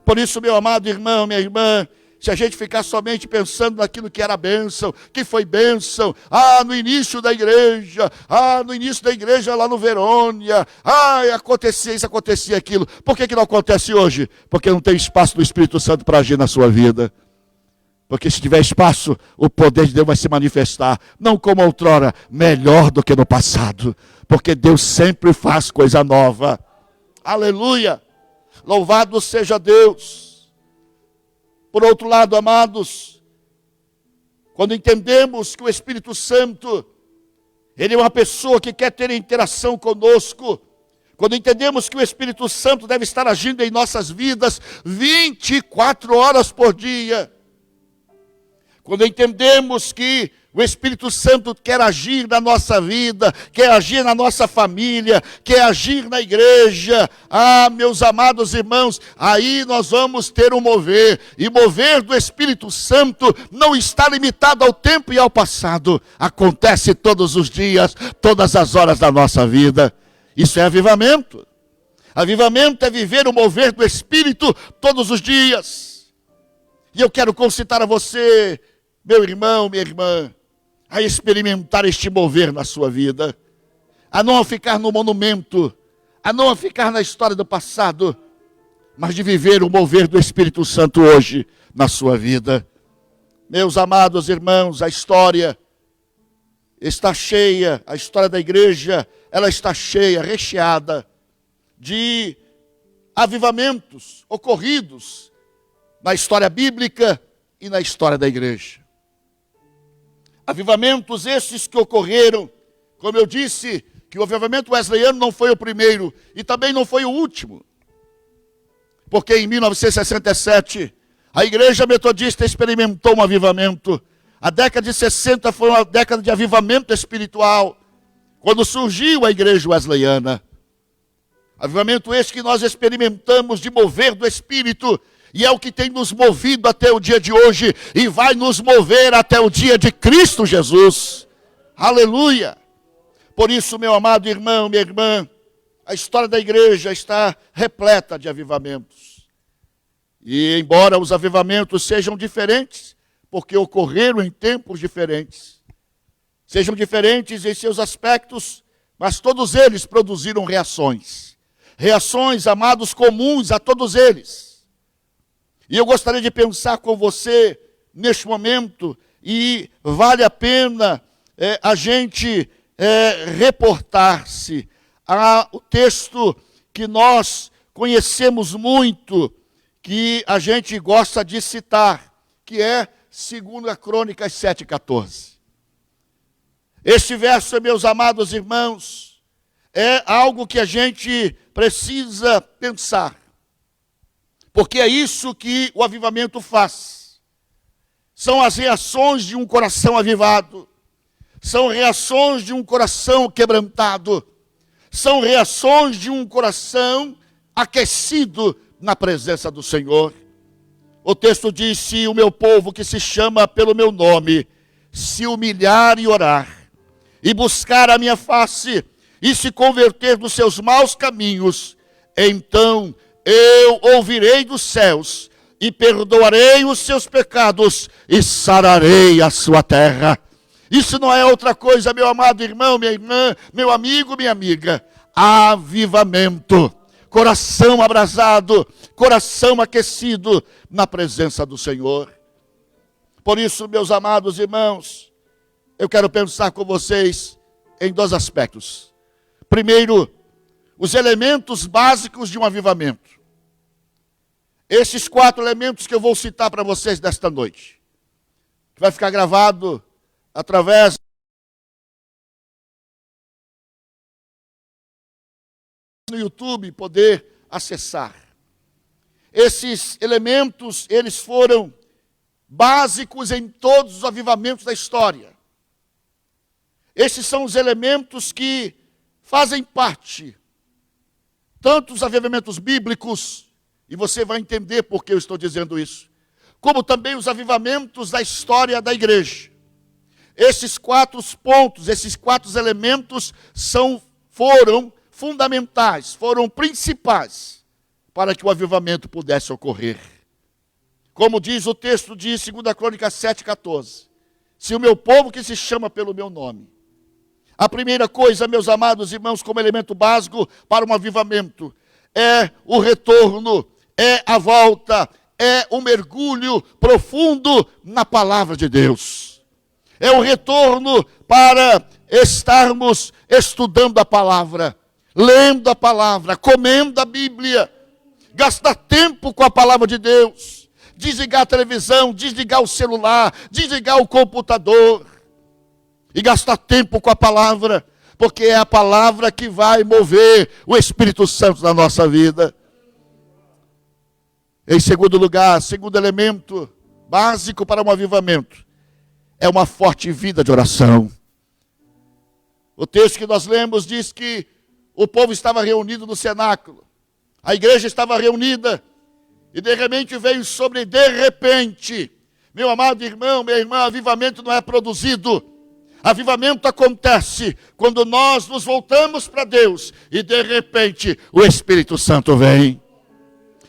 Por isso, meu amado irmão, minha irmã, se a gente ficar somente pensando naquilo que era bênção, que foi bênção, no início da igreja, lá no Verônia, acontecia isso, acontecia aquilo. Por que não acontece hoje? Porque não tem espaço do Espírito Santo para agir na sua vida. Porque se tiver espaço, o poder de Deus vai se manifestar, não como outrora, melhor do que no passado. Porque Deus sempre faz coisa nova. Aleluia! Louvado seja Deus! Por outro lado, amados, quando entendemos que o Espírito Santo, Ele é uma pessoa que quer ter interação conosco, quando entendemos que o Espírito Santo deve estar agindo em nossas vidas 24 horas por dia, quando entendemos que o Espírito Santo quer agir na nossa vida, quer agir na nossa família, quer agir na igreja. Meus amados irmãos, aí nós vamos ter um mover. E mover do Espírito Santo não está limitado ao tempo e ao passado. Acontece todos os dias, todas as horas da nossa vida. Isso é avivamento. Avivamento é viver o mover do Espírito todos os dias. E eu quero concitar a você, meu irmão, minha irmã, a experimentar este mover na sua vida, a não ficar no monumento, a não ficar na história do passado, mas de viver o mover do Espírito Santo hoje na sua vida. Meus amados irmãos, a história está cheia, a história da igreja, ela está cheia, recheada de avivamentos ocorridos na história bíblica e na história da igreja. Avivamentos esses que ocorreram, como eu disse, que o avivamento wesleyano não foi o primeiro e também não foi o último. Porque em 1967, a Igreja Metodista experimentou um avivamento. A década de 60 foi uma década de avivamento espiritual, quando surgiu a Igreja Wesleyana. Avivamento esse que nós experimentamos de mover do Espírito, e é o que tem nos movido até o dia de hoje, e vai nos mover até o dia de Cristo Jesus. Aleluia! Por isso, meu amado irmão, minha irmã, a história da igreja está repleta de avivamentos. E embora os avivamentos sejam diferentes, porque ocorreram em tempos diferentes, sejam diferentes em seus aspectos, mas todos eles produziram reações. Reações, amados, comuns a todos eles. E eu gostaria de pensar com você neste momento, e vale a pena a gente reportar-se ao texto que nós conhecemos muito, que a gente gosta de citar, que é 2 Crônicas 7,14. Este verso, meus amados irmãos, é algo que a gente precisa pensar, porque é isso que o avivamento faz. São as reações de um coração avivado, são reações de um coração quebrantado, são reações de um coração aquecido na presença do Senhor. O texto diz: se o meu povo que se chama pelo meu nome se humilhar e orar, e buscar a minha face, e se converter dos seus maus caminhos, então eu ouvirei dos céus, e perdoarei os seus pecados, e sararei a sua terra. Isso não é outra coisa, meu amado irmão, minha irmã, meu amigo, minha amiga. Avivamento, coração abrasado, coração aquecido na presença do Senhor. Por isso, meus amados irmãos, eu quero pensar com vocês em dois aspectos. Primeiro, os elementos básicos de um avivamento. Esses 4 elementos que eu vou citar para vocês desta noite, que vai ficar gravado através no YouTube, poder acessar. Esses elementos, eles foram básicos em todos os avivamentos da história. Esses são os elementos que fazem parte, tanto dos avivamentos bíblicos, e você vai entender por que eu estou dizendo isso, como também os avivamentos da história da igreja. Esses 4 pontos, esses 4 elementos foram fundamentais, foram principais para que o avivamento pudesse ocorrer. Como diz o texto de 2 Crônicas 7,14, se o meu povo que se chama pelo meu nome. A primeira coisa, meus amados irmãos, como elemento básico para um avivamento, é o retorno, é a volta, é o mergulho profundo na palavra de Deus. É o retorno para estarmos estudando a palavra, lendo a palavra, comendo a Bíblia, gastar tempo com a palavra de Deus, desligar a televisão, desligar o celular, desligar o computador, e gastar tempo com a palavra, porque é a palavra que vai mover o Espírito Santo na nossa vida. Em segundo lugar, segundo elemento básico para um avivamento, é uma forte vida de oração. O texto que nós lemos diz que o povo estava reunido no cenáculo, a igreja estava reunida, e de repente veio sobre de repente. Meu amado irmão, minha irmã, avivamento não é produzido. Avivamento acontece quando nós nos voltamos para Deus e de repente o Espírito Santo vem.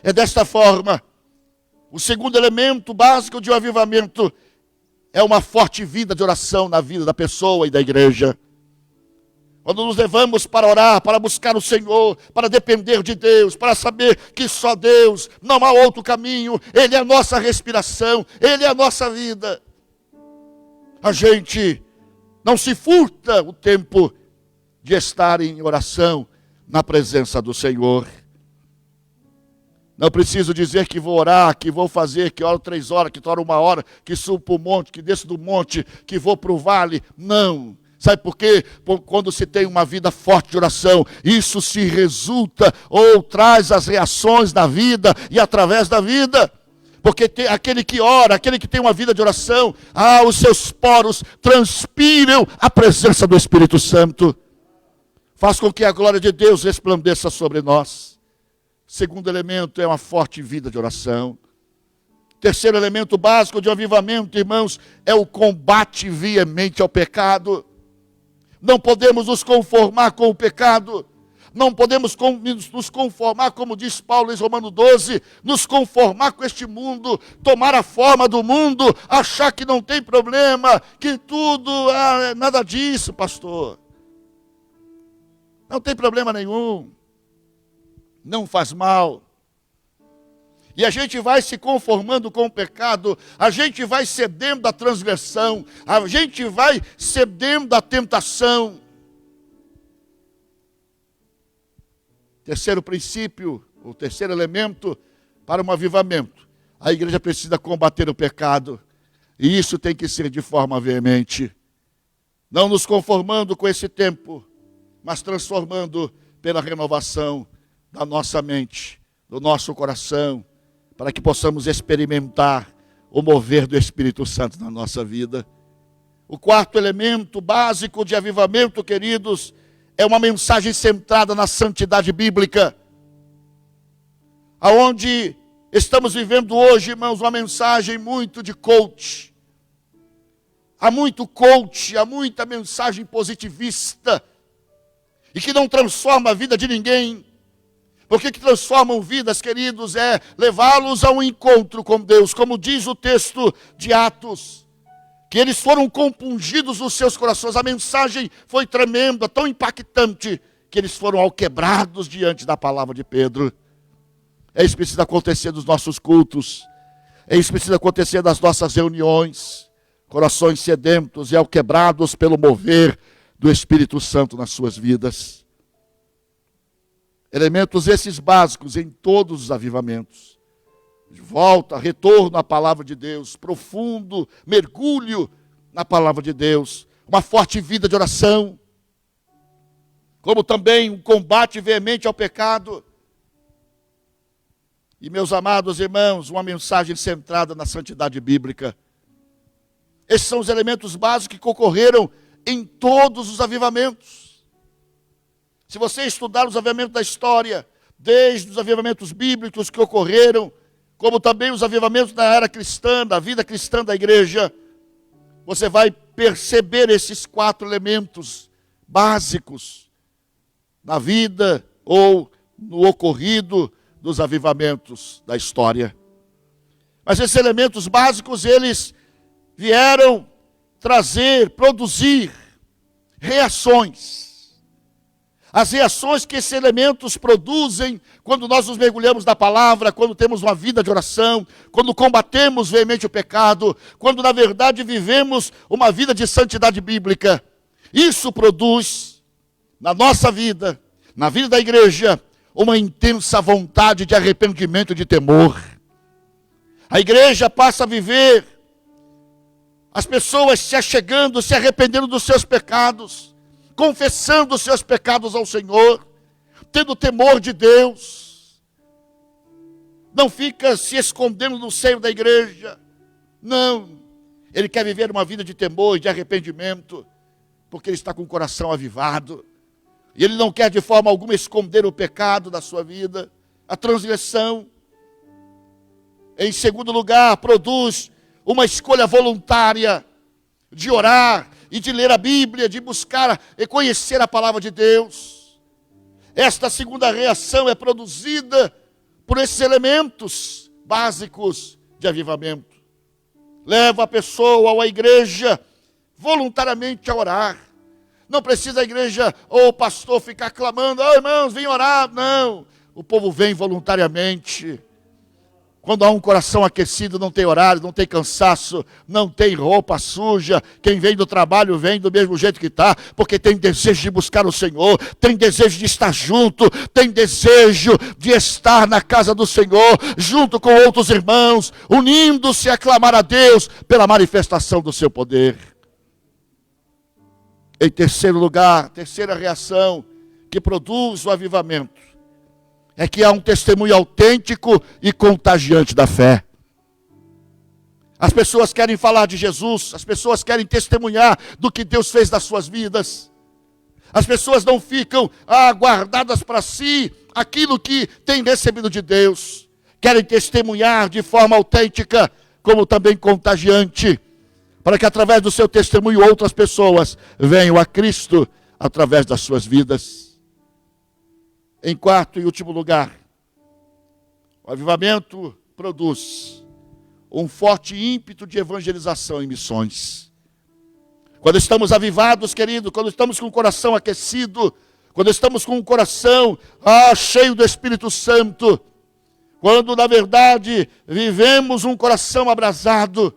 É desta forma. O segundo elemento básico de um avivamento é uma forte vida de oração na vida da pessoa e da igreja. Quando nos levamos para orar, para buscar o Senhor, para depender de Deus, para saber que só Deus, não há outro caminho, Ele é a nossa respiração, Ele é a nossa vida. A gente não se furta o tempo de estar em oração na presença do Senhor. Não preciso dizer que vou orar, que vou fazer, que oro 3 horas, que oro 1 hora, que subo para o monte, que desço do monte, que vou para o vale. Não. Sabe por quê? Quando se tem uma vida forte de oração, isso se resulta ou traz as reações da vida e através da vida. Porque aquele que ora, aquele que tem uma vida de oração, os seus poros transpiram a presença do Espírito Santo. Faz com que a glória de Deus resplandeça sobre nós. Segundo elemento é uma forte vida de oração. Terceiro elemento básico de avivamento, irmãos, é o combate veemente ao pecado. Não podemos nos conformar com o pecado. Não podemos nos conformar, como diz Paulo em Romanos 12, nos conformar com este mundo, tomar a forma do mundo, achar que não tem problema, que tudo, nada disso, pastor. Não tem problema nenhum. Não faz mal. E a gente vai se conformando com o pecado, a gente vai cedendo à transgressão, a gente vai cedendo à tentação. Terceiro princípio, o terceiro elemento para um avivamento. A igreja precisa combater o pecado, e isso tem que ser de forma veemente. Não nos conformando com esse tempo, mas transformando pela renovação da nossa mente, do nosso coração, para que possamos experimentar o mover do Espírito Santo na nossa vida. O quarto elemento básico de avivamento, queridos, é uma mensagem centrada na santidade bíblica. Aonde estamos vivendo hoje, irmãos, uma mensagem muito de coach. Há muito coach, há muita mensagem positivista, e que não transforma a vida de ninguém. Porque que transformam vidas, queridos, é levá-los a um encontro com Deus, como diz o texto de Atos, que eles foram compungidos nos seus corações. A mensagem foi tremenda, tão impactante, que eles foram alquebrados diante da palavra de Pedro. É isso que precisa acontecer nos nossos cultos, é isso que precisa acontecer nas nossas reuniões, corações sedentos e alquebrados pelo mover do Espírito Santo nas suas vidas. Elementos esses básicos em todos os avivamentos. De volta, retorno à palavra de Deus, profundo mergulho na palavra de Deus, uma forte vida de oração, como também um combate veemente ao pecado. E, meus amados irmãos, uma mensagem centrada na santidade bíblica. Esses são os elementos básicos que ocorreram em todos os avivamentos. Se você estudar os avivamentos da história, desde os avivamentos bíblicos que ocorreram, como também os avivamentos da era cristã, da vida cristã da igreja, você vai perceber esses 4 elementos básicos na vida ou no ocorrido dos avivamentos da história. Mas esses elementos básicos, eles vieram trazer, produzir reações. As reações que esses elementos produzem quando nós nos mergulhamos na palavra, quando temos uma vida de oração, quando combatemos veemente o pecado, quando na verdade vivemos uma vida de santidade bíblica. Isso produz na nossa vida, na vida da igreja, uma intensa vontade de arrependimento e de temor. A igreja passa a viver, as pessoas se achegando, se arrependendo dos seus pecados, confessando os seus pecados ao Senhor, tendo temor de Deus. Não fica se escondendo no seio da igreja. Não. Ele quer viver uma vida de temor e de arrependimento, porque ele está com o coração avivado. E ele não quer de forma alguma esconder o pecado da sua vida, a transgressão. Em segundo lugar, produz uma escolha voluntária de orar e de ler a Bíblia, de buscar e conhecer a palavra de Deus. Esta segunda reação é produzida por esses elementos básicos de avivamento. Leva a pessoa ou a igreja voluntariamente a orar. Não precisa a igreja ou o pastor ficar clamando: irmãos, vem orar. Não, o povo vem voluntariamente, Quando há um coração aquecido, não tem horário, não tem cansaço, não tem roupa suja. Quem vem do trabalho vem do mesmo jeito que está, porque tem desejo de buscar o Senhor, tem desejo de estar junto, tem desejo de estar na casa do Senhor, junto com outros irmãos, unindo-se a clamar a Deus pela manifestação do seu poder. Em terceiro lugar, terceira reação que produz o avivamento, é que há um testemunho autêntico e contagiante da fé. As pessoas querem falar de Jesus, as pessoas querem testemunhar do que Deus fez nas suas vidas. As pessoas não ficam guardadas para si aquilo que têm recebido de Deus. Querem testemunhar de forma autêntica, como também contagiante, para que através do seu testemunho outras pessoas venham a Cristo através das suas vidas. Em quarto e último lugar, o avivamento produz um forte ímpeto de evangelização e missões. Quando estamos avivados, querido, quando estamos com o coração aquecido, quando estamos com o coração cheio do Espírito Santo, quando na verdade vivemos um coração abrasado,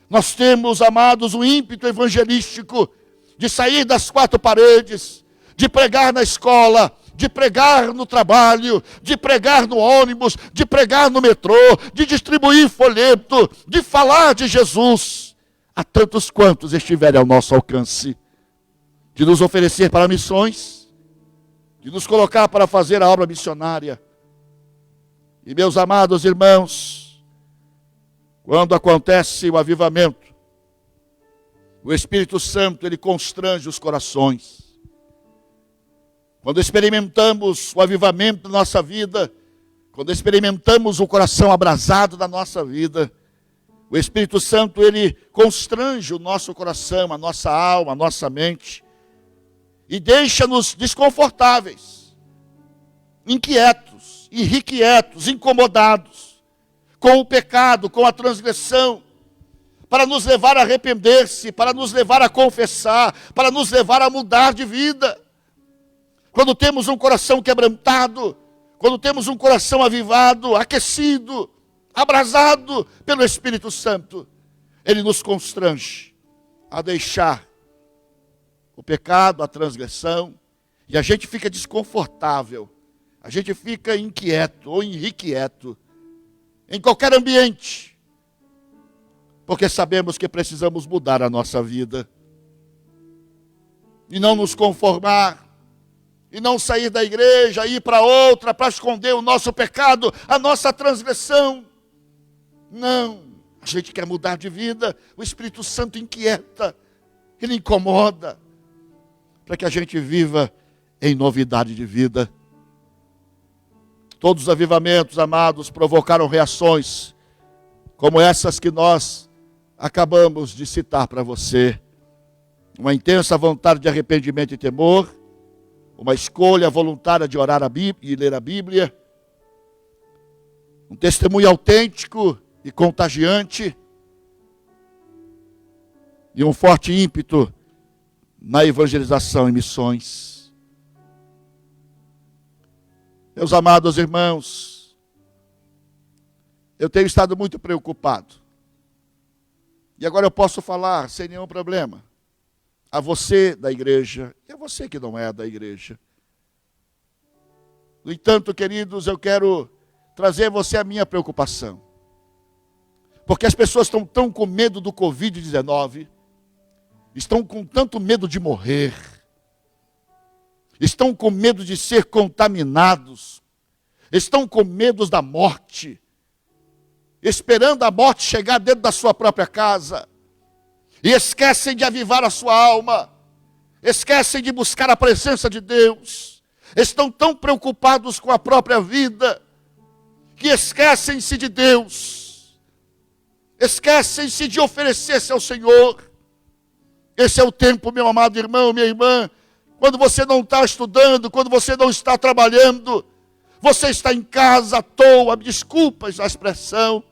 nós temos, amados, um ímpeto evangelístico de sair das quatro paredes, de pregar na escola, de pregar no trabalho, de pregar no ônibus, de pregar no metrô, de distribuir folheto, de falar de Jesus a tantos quantos estiverem ao nosso alcance, de nos oferecer para missões, de nos colocar para fazer a obra missionária. E meus amados irmãos, quando acontece o avivamento, o Espírito Santo, ele constrange os corações. Quando experimentamos o avivamento da nossa vida, quando experimentamos o coração abrasado da nossa vida, o Espírito Santo, ele constrange o nosso coração, a nossa alma, a nossa mente, e deixa-nos desconfortáveis, inquietos, irrequietos, incomodados, com o pecado, com a transgressão, para nos levar a arrepender-se, para nos levar a confessar, para nos levar a mudar de vida. Quando temos um coração quebrantado, quando temos um coração avivado, aquecido, abrasado pelo Espírito Santo, ele nos constrange a deixar o pecado, a transgressão, e a gente fica desconfortável, a gente fica inquieto ou irrequieto em qualquer ambiente, porque sabemos que precisamos mudar a nossa vida e não nos conformar, e não sair da igreja, ir para outra, para esconder o nosso pecado, a nossa transgressão. Não, a gente quer mudar de vida, o Espírito Santo inquieta, ele incomoda, para que a gente viva em novidade de vida. Todos os avivamentos, amados, provocaram reações, como essas que nós acabamos de citar para você. Uma intensa vontade de arrependimento e temor, uma escolha voluntária de orar e ler a Bíblia, um testemunho autêntico e contagiante, e um forte ímpeto na evangelização e missões. Meus amados irmãos, eu tenho estado muito preocupado, e agora eu posso falar sem nenhum problema, a você da igreja, e a você que não é da igreja. No entanto, queridos, eu quero trazer a você a minha preocupação. Porque as pessoas estão tão com medo do Covid-19, estão com tanto medo de morrer, estão com medo de ser contaminados, estão com medo da morte, esperando a morte chegar dentro da sua própria casa, e esquecem de avivar a sua alma, esquecem de buscar a presença de Deus, estão tão preocupados com a própria vida, que esquecem-se de Deus, esquecem-se de oferecer-se ao Senhor. Esse é o tempo, meu amado irmão, minha irmã, quando você não está estudando, quando você não está trabalhando, você está em casa à toa, me desculpas a expressão,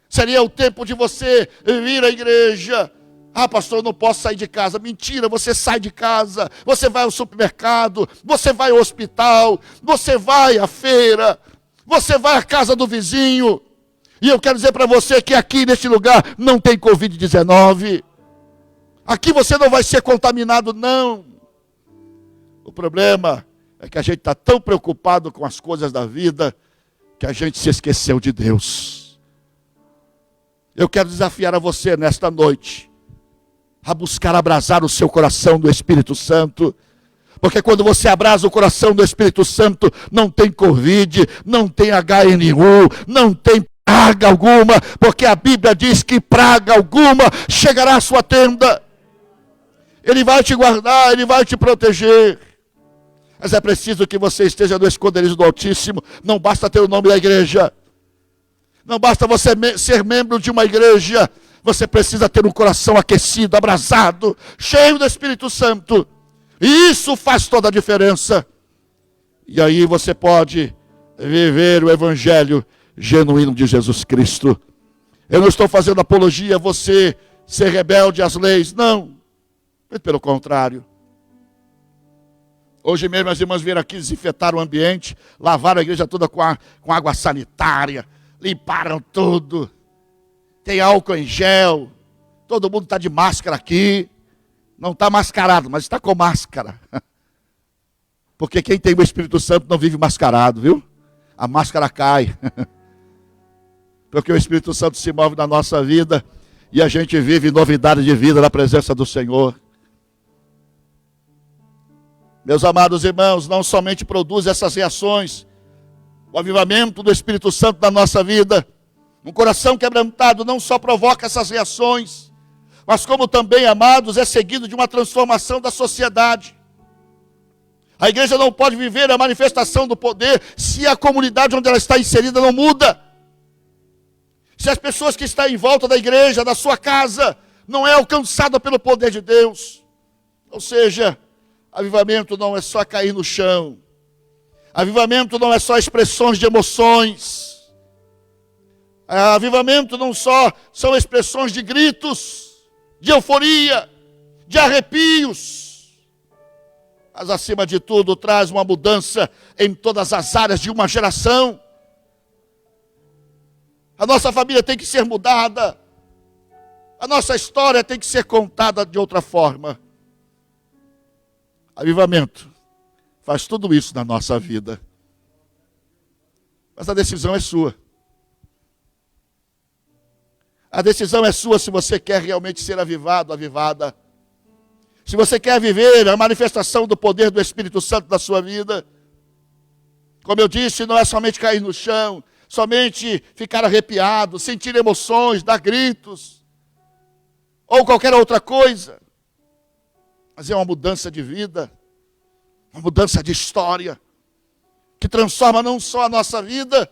seria o tempo de você vir à igreja. Ah, pastor, eu não posso sair de casa. Mentira, você sai de casa, você vai ao supermercado, você vai ao hospital, você vai à feira, você vai à casa do vizinho, E eu quero dizer para você que aqui neste lugar não tem Covid-19. Aqui você não vai ser contaminado, não. O problema é que a gente está tão preocupado com as coisas da vida que a gente se esqueceu de Deus. Eu quero desafiar a você nesta noite a buscar abrasar o seu coração do Espírito Santo. Porque quando você abrasa o coração do Espírito Santo, não tem Covid, não tem HN1, não tem praga alguma, porque a Bíblia diz que praga alguma chegará à sua tenda. Ele vai te guardar, Ele vai te proteger. Mas é preciso que você esteja no esconderijo do Altíssimo. Não basta ter o nome da igreja. Não basta você ser membro de uma igreja. Você precisa ter um coração aquecido, abrasado, cheio do Espírito Santo. E isso faz toda a diferença. E aí você pode viver o evangelho genuíno de Jesus Cristo. Eu não estou fazendo apologia a você ser rebelde às leis. Não. Pelo contrário. Hoje mesmo as irmãs vieram aqui desinfetar o ambiente, lavaram a igreja toda com água sanitária, limparam tudo. Tem álcool em gel, todo mundo está de máscara aqui. Não está mascarado, mas está com máscara. Porque quem tem o Espírito Santo não vive mascarado, viu? A máscara cai. Porque o Espírito Santo se move na nossa vida e a gente vive novidade de vida na presença do Senhor. Meus amados irmãos, não somente produz essas reações, o avivamento do Espírito Santo na nossa vida, um coração quebrantado não só provoca essas reações, mas como também, amados, é seguido de uma transformação da sociedade. A igreja não pode viver a manifestação do poder se a comunidade onde ela está inserida não muda. Se as pessoas que estão em volta da igreja, da sua casa, não é alcançada pelo poder de Deus. Ou seja, avivamento não é só cair no chão. Avivamento não é só expressões de emoções. Avivamento não só são expressões de gritos, de euforia, de arrepios. Mas acima de tudo traz uma mudança em todas as áreas de uma geração. A nossa família tem que ser mudada. A nossa história tem que ser contada de outra forma. Avivamento faz tudo isso na nossa vida. Mas a decisão é sua. A decisão é sua se você quer realmente ser avivado, avivada. Se você quer viver a manifestação do poder do Espírito Santo na sua vida. Como eu disse, não é somente cair no chão, somente ficar arrepiado, sentir emoções, dar gritos, ou qualquer outra coisa. Mas é uma mudança de vida, uma mudança de história, que transforma não só a nossa vida,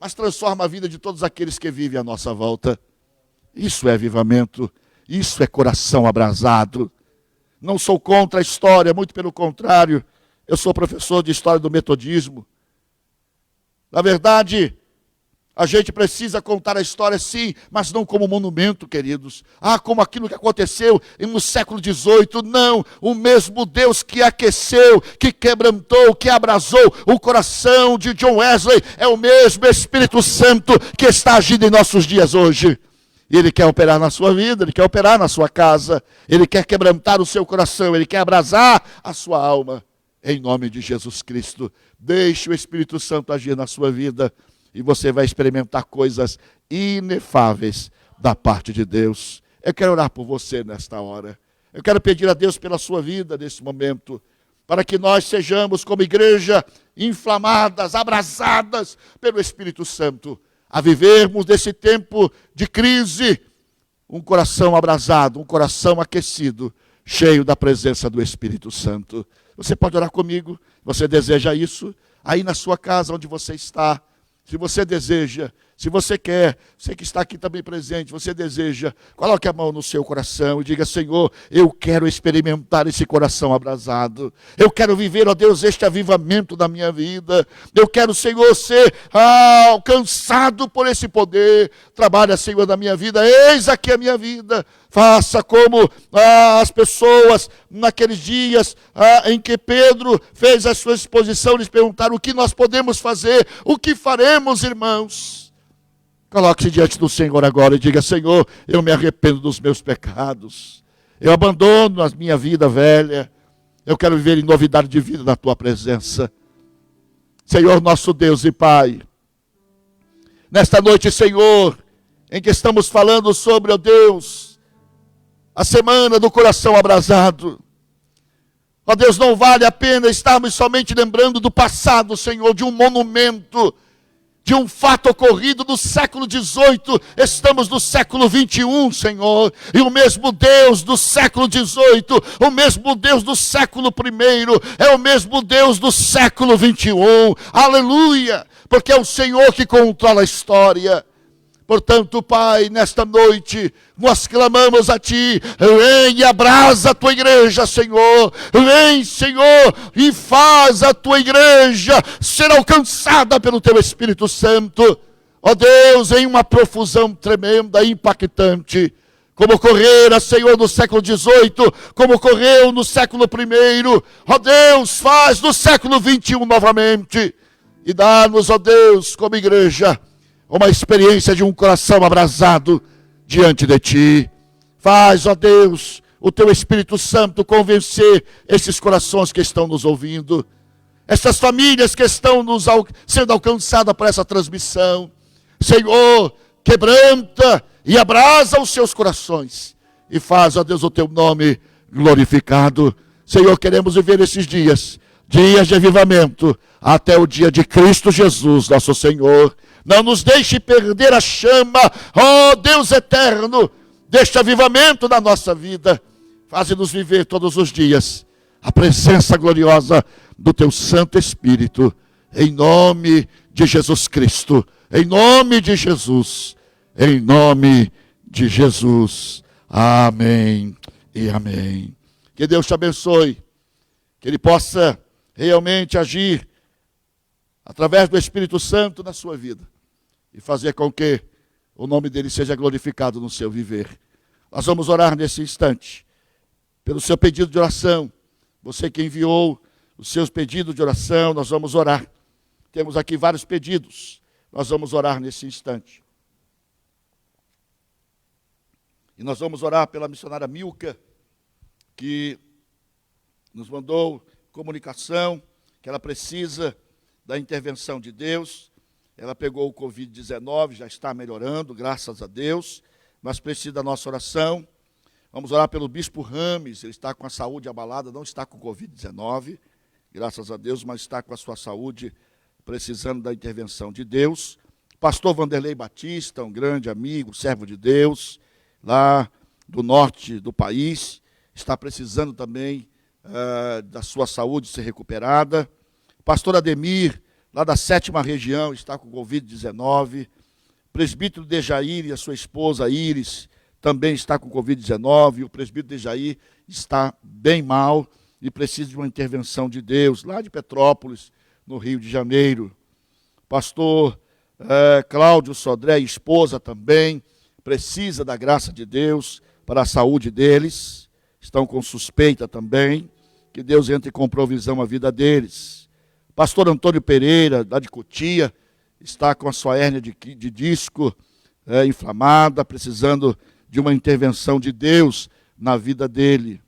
mas transforma a vida de todos aqueles que vivem à nossa volta. Isso é avivamento, isso é coração abrasado. Não sou contra a história, muito pelo contrário, eu sou professor de história do metodismo. Na verdade, a gente precisa contar a história sim, mas não como monumento, queridos. Como aquilo que aconteceu no século XVIII. Não, o mesmo Deus que aqueceu, que quebrantou, que abrasou o coração de John Wesley, é o mesmo Espírito Santo que está agindo em nossos dias hoje. E Ele quer operar na sua vida, Ele quer operar na sua casa, Ele quer quebrantar o seu coração, Ele quer abrasar a sua alma. Em nome de Jesus Cristo, deixe o Espírito Santo agir na sua vida. E você vai experimentar coisas inefáveis da parte de Deus. Eu quero orar por você nesta hora. Eu quero pedir a Deus pela sua vida nesse momento, para que nós sejamos como igreja inflamadas, abrasadas pelo Espírito Santo, a vivermos desse tempo de crise, um coração abrasado, um coração aquecido, cheio da presença do Espírito Santo. Você pode orar comigo? Você deseja isso? Aí na sua casa, onde você está, se você deseja, se você quer, você que está aqui também presente, você deseja, coloque a mão no seu coração e diga: Senhor, eu quero experimentar esse coração abrasado. Eu quero viver, ó Deus, este avivamento da minha vida. Eu quero, Senhor, ser alcançado por esse poder. Trabalha, Senhor, na minha vida. Eis aqui a minha vida. Faça como as pessoas naqueles dias em que Pedro fez a sua exposição, lhes perguntaram: o que nós podemos fazer? O que faremos, irmãos? Coloque-se diante do Senhor agora e diga: Senhor, eu me arrependo dos meus pecados. Eu abandono a minha vida velha. Eu quero viver em novidade de vida na tua presença. Senhor, nosso Deus e Pai, nesta noite, Senhor, em que estamos falando sobre, ó Deus, a semana do coração abrasado. Ó Deus, não vale a pena estarmos somente lembrando do passado, Senhor, de um monumento, de um fato ocorrido no século XVIII. Estamos no século XXI, Senhor, e o mesmo Deus do século XVIII, o mesmo Deus do século I, é o mesmo Deus do século XXI. Aleluia! Porque é o Senhor que controla a história. Portanto, Pai, nesta noite, nós clamamos a Ti: vem e abrasa a Tua igreja, Senhor. Vem, Senhor, e faz a Tua igreja ser alcançada pelo Teu Espírito Santo. Ó Deus, em uma profusão tremenda, impactante, como ocorrera, Senhor, no século XVIII, como ocorreu no século I. Ó Deus, faz no século XXI novamente. E dá-nos, ó Deus, como igreja, uma experiência de um coração abrasado diante de Ti. Faz, ó Deus, o Teu Espírito Santo convencer esses corações que estão nos ouvindo, essas famílias que estão sendo alcançadas por essa transmissão. Senhor, quebranta e abrasa os seus corações e faz, ó Deus, o Teu nome glorificado. Senhor, queremos viver esses dias de avivamento, até o dia de Cristo Jesus, nosso Senhor. Não nos deixe perder a chama, ó Deus eterno, deste avivamento na nossa vida. Faze-nos viver todos os dias a presença gloriosa do Teu Santo Espírito, em nome de Jesus Cristo, em nome de Jesus, em nome de Jesus. Amém e amém. Que Deus te abençoe, que Ele possa realmente agir através do Espírito Santo na sua vida e fazer com que o nome dele seja glorificado no seu viver. Nós vamos orar nesse instante pelo seu pedido de oração. Você que enviou os seus pedidos de oração, nós vamos orar. Temos aqui vários pedidos. Nós vamos orar nesse instante. E nós vamos orar pela missionária Milka, que nos mandou comunicação que ela precisa da intervenção de Deus. Ela pegou o Covid-19, já está melhorando, graças a Deus, mas precisa da nossa oração. Vamos orar pelo bispo Rames, ele está com a saúde abalada, não está com Covid-19, graças a Deus, mas está com a sua saúde precisando da intervenção de Deus. Pastor Vanderlei Batista, um grande amigo, servo de Deus, lá do norte do país, está precisando também da sua saúde ser recuperada. Pastor Ademir, lá da 7ª região, está com Covid-19. Presbítero Dejair e a sua esposa Iris também está com Covid-19. O presbítero Dejair está bem mal e precisa de uma intervenção de Deus, lá de Petrópolis, no Rio de Janeiro. Pastor Cláudio Sodré, esposa também, precisa da graça de Deus para a saúde deles. Estão com suspeita também. Que Deus entre com provisão na vida deles. Pastor Antônio Pereira, lá de Cotia, está com a sua hérnia de disco inflamada, precisando de uma intervenção de Deus na vida dele.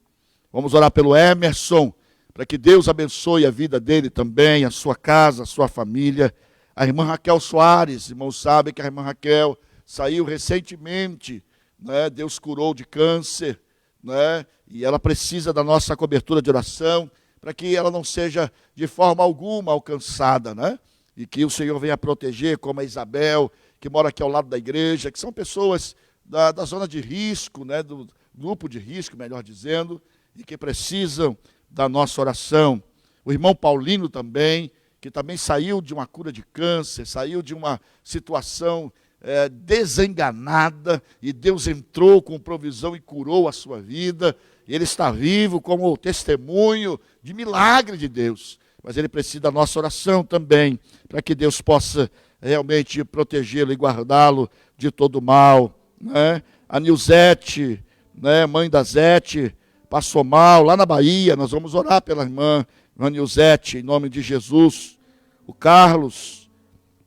Vamos orar pelo Emerson, para que Deus abençoe a vida dele também, a sua casa, a sua família. A irmã Raquel Soares, irmãos sabem que a irmã Raquel saiu recentemente, né? Deus curou de câncer, né? E ela precisa da nossa cobertura de oração, para que ela não seja de forma alguma alcançada, né? E que o Senhor venha proteger, como a Isabel, que mora aqui ao lado da igreja, que são pessoas da zona de risco, né? Do grupo de risco, melhor dizendo, e que precisam da nossa oração. O irmão Paulino também, que também saiu de uma cura de câncer, saiu de uma situação desenganada, e Deus entrou com provisão e curou a sua vida. Ele está vivo como testemunho de milagre de Deus, mas ele precisa da nossa oração também, para que Deus possa realmente protegê-lo e guardá-lo de todo mal, né? A Nilzete, né, mãe da Zete, passou mal lá na Bahia. Nós vamos orar pela irmã Nilzete, em nome de Jesus. O Carlos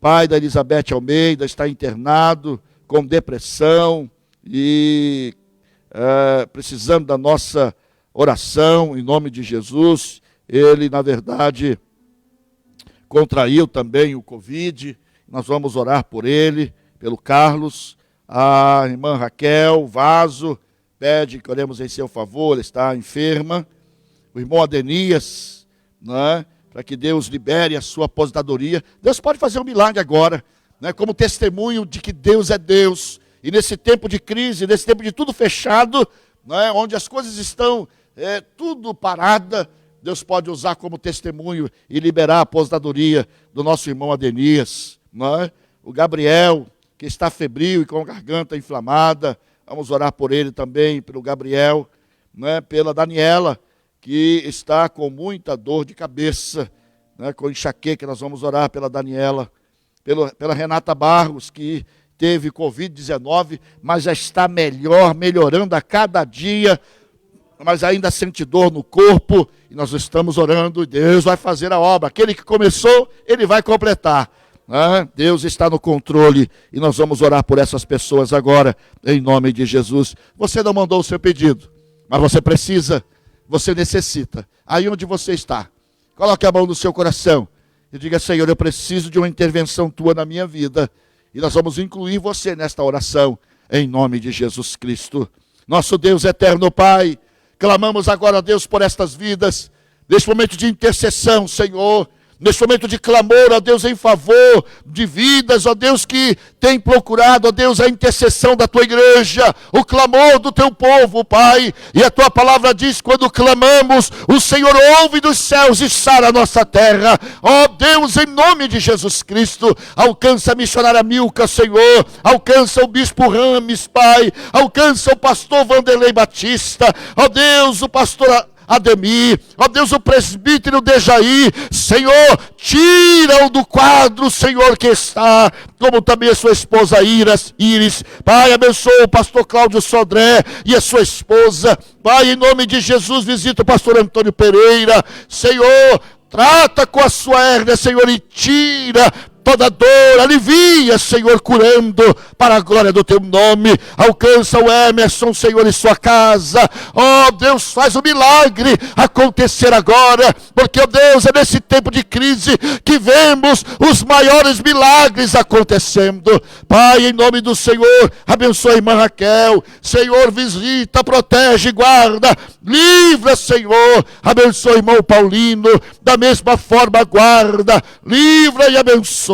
pai da Elizabeth Almeida está internado com depressão e precisando da nossa oração em nome de Jesus. Ele, na verdade, contraiu também o Covid. Nós vamos orar por ele, pelo Carlos. A irmã Raquel Vaso pede que oremos em seu favor, ele está enferma. O irmão Adenias, né, para que Deus libere a sua aposentadoria. Deus pode fazer um milagre agora, né, como testemunho de que Deus é Deus. E nesse tempo de crise, nesse tempo de tudo fechado, né, onde as coisas estão tudo parada, Deus pode usar como testemunho e liberar a aposentadoria do nosso irmão Adenias. Né? O Gabriel, que está febril e com a garganta inflamada, vamos orar por ele também, pelo Gabriel, né? Pela Daniela, que está com muita dor de cabeça, né, com enxaqueca, nós vamos orar pela Daniela, pela Renata Barros, que teve Covid-19, mas já está melhorando a cada dia, mas ainda sente dor no corpo, e nós estamos orando, e Deus vai fazer a obra. Aquele que começou, ele vai completar. Né? Deus está no controle, e nós vamos orar por essas pessoas agora, em nome de Jesus. Você não mandou o seu pedido, mas você precisa. Você necessita, aí onde você está, coloque a mão no seu coração e diga: Senhor, eu preciso de uma intervenção tua na minha vida, e nós vamos incluir você nesta oração, em nome de Jesus Cristo. Nosso Deus eterno Pai, clamamos agora a Deus por estas vidas, neste momento de intercessão, Senhor, neste momento de clamor, ó Deus, em favor de vidas, ó Deus, que tem procurado, ó Deus, a intercessão da tua igreja, o clamor do teu povo, Pai. E a tua palavra diz: quando clamamos, o Senhor ouve dos céus e sara a nossa terra. Ó Deus, em nome de Jesus Cristo, alcança a missionária Milka, Senhor, alcança o bispo Rames, Pai, alcança o pastor Vanderlei Batista, ó Deus, o pastor Ademir, ó Deus, o presbítero Dejaí, Senhor, tira-o do quadro, Senhor, que está, como também a sua esposa Iris, Pai, abençoa o pastor Cláudio Sodré e a sua esposa, Pai, em nome de Jesus, visita o pastor Antônio Pereira, Senhor, trata com a sua hérnia, Senhor, e tira toda dor, alivia, Senhor, curando, para a glória do teu nome. Alcança o Emerson, Senhor, e sua casa. Ó Deus, faz o milagre acontecer agora, porque, ó Deus, é nesse tempo de crise que vemos os maiores milagres acontecendo. Pai, em nome do Senhor, abençoa a irmã Raquel, Senhor, visita, protege, guarda, livra, Senhor, abençoa o irmão Paulino, da mesma forma guarda, livra e abençoa.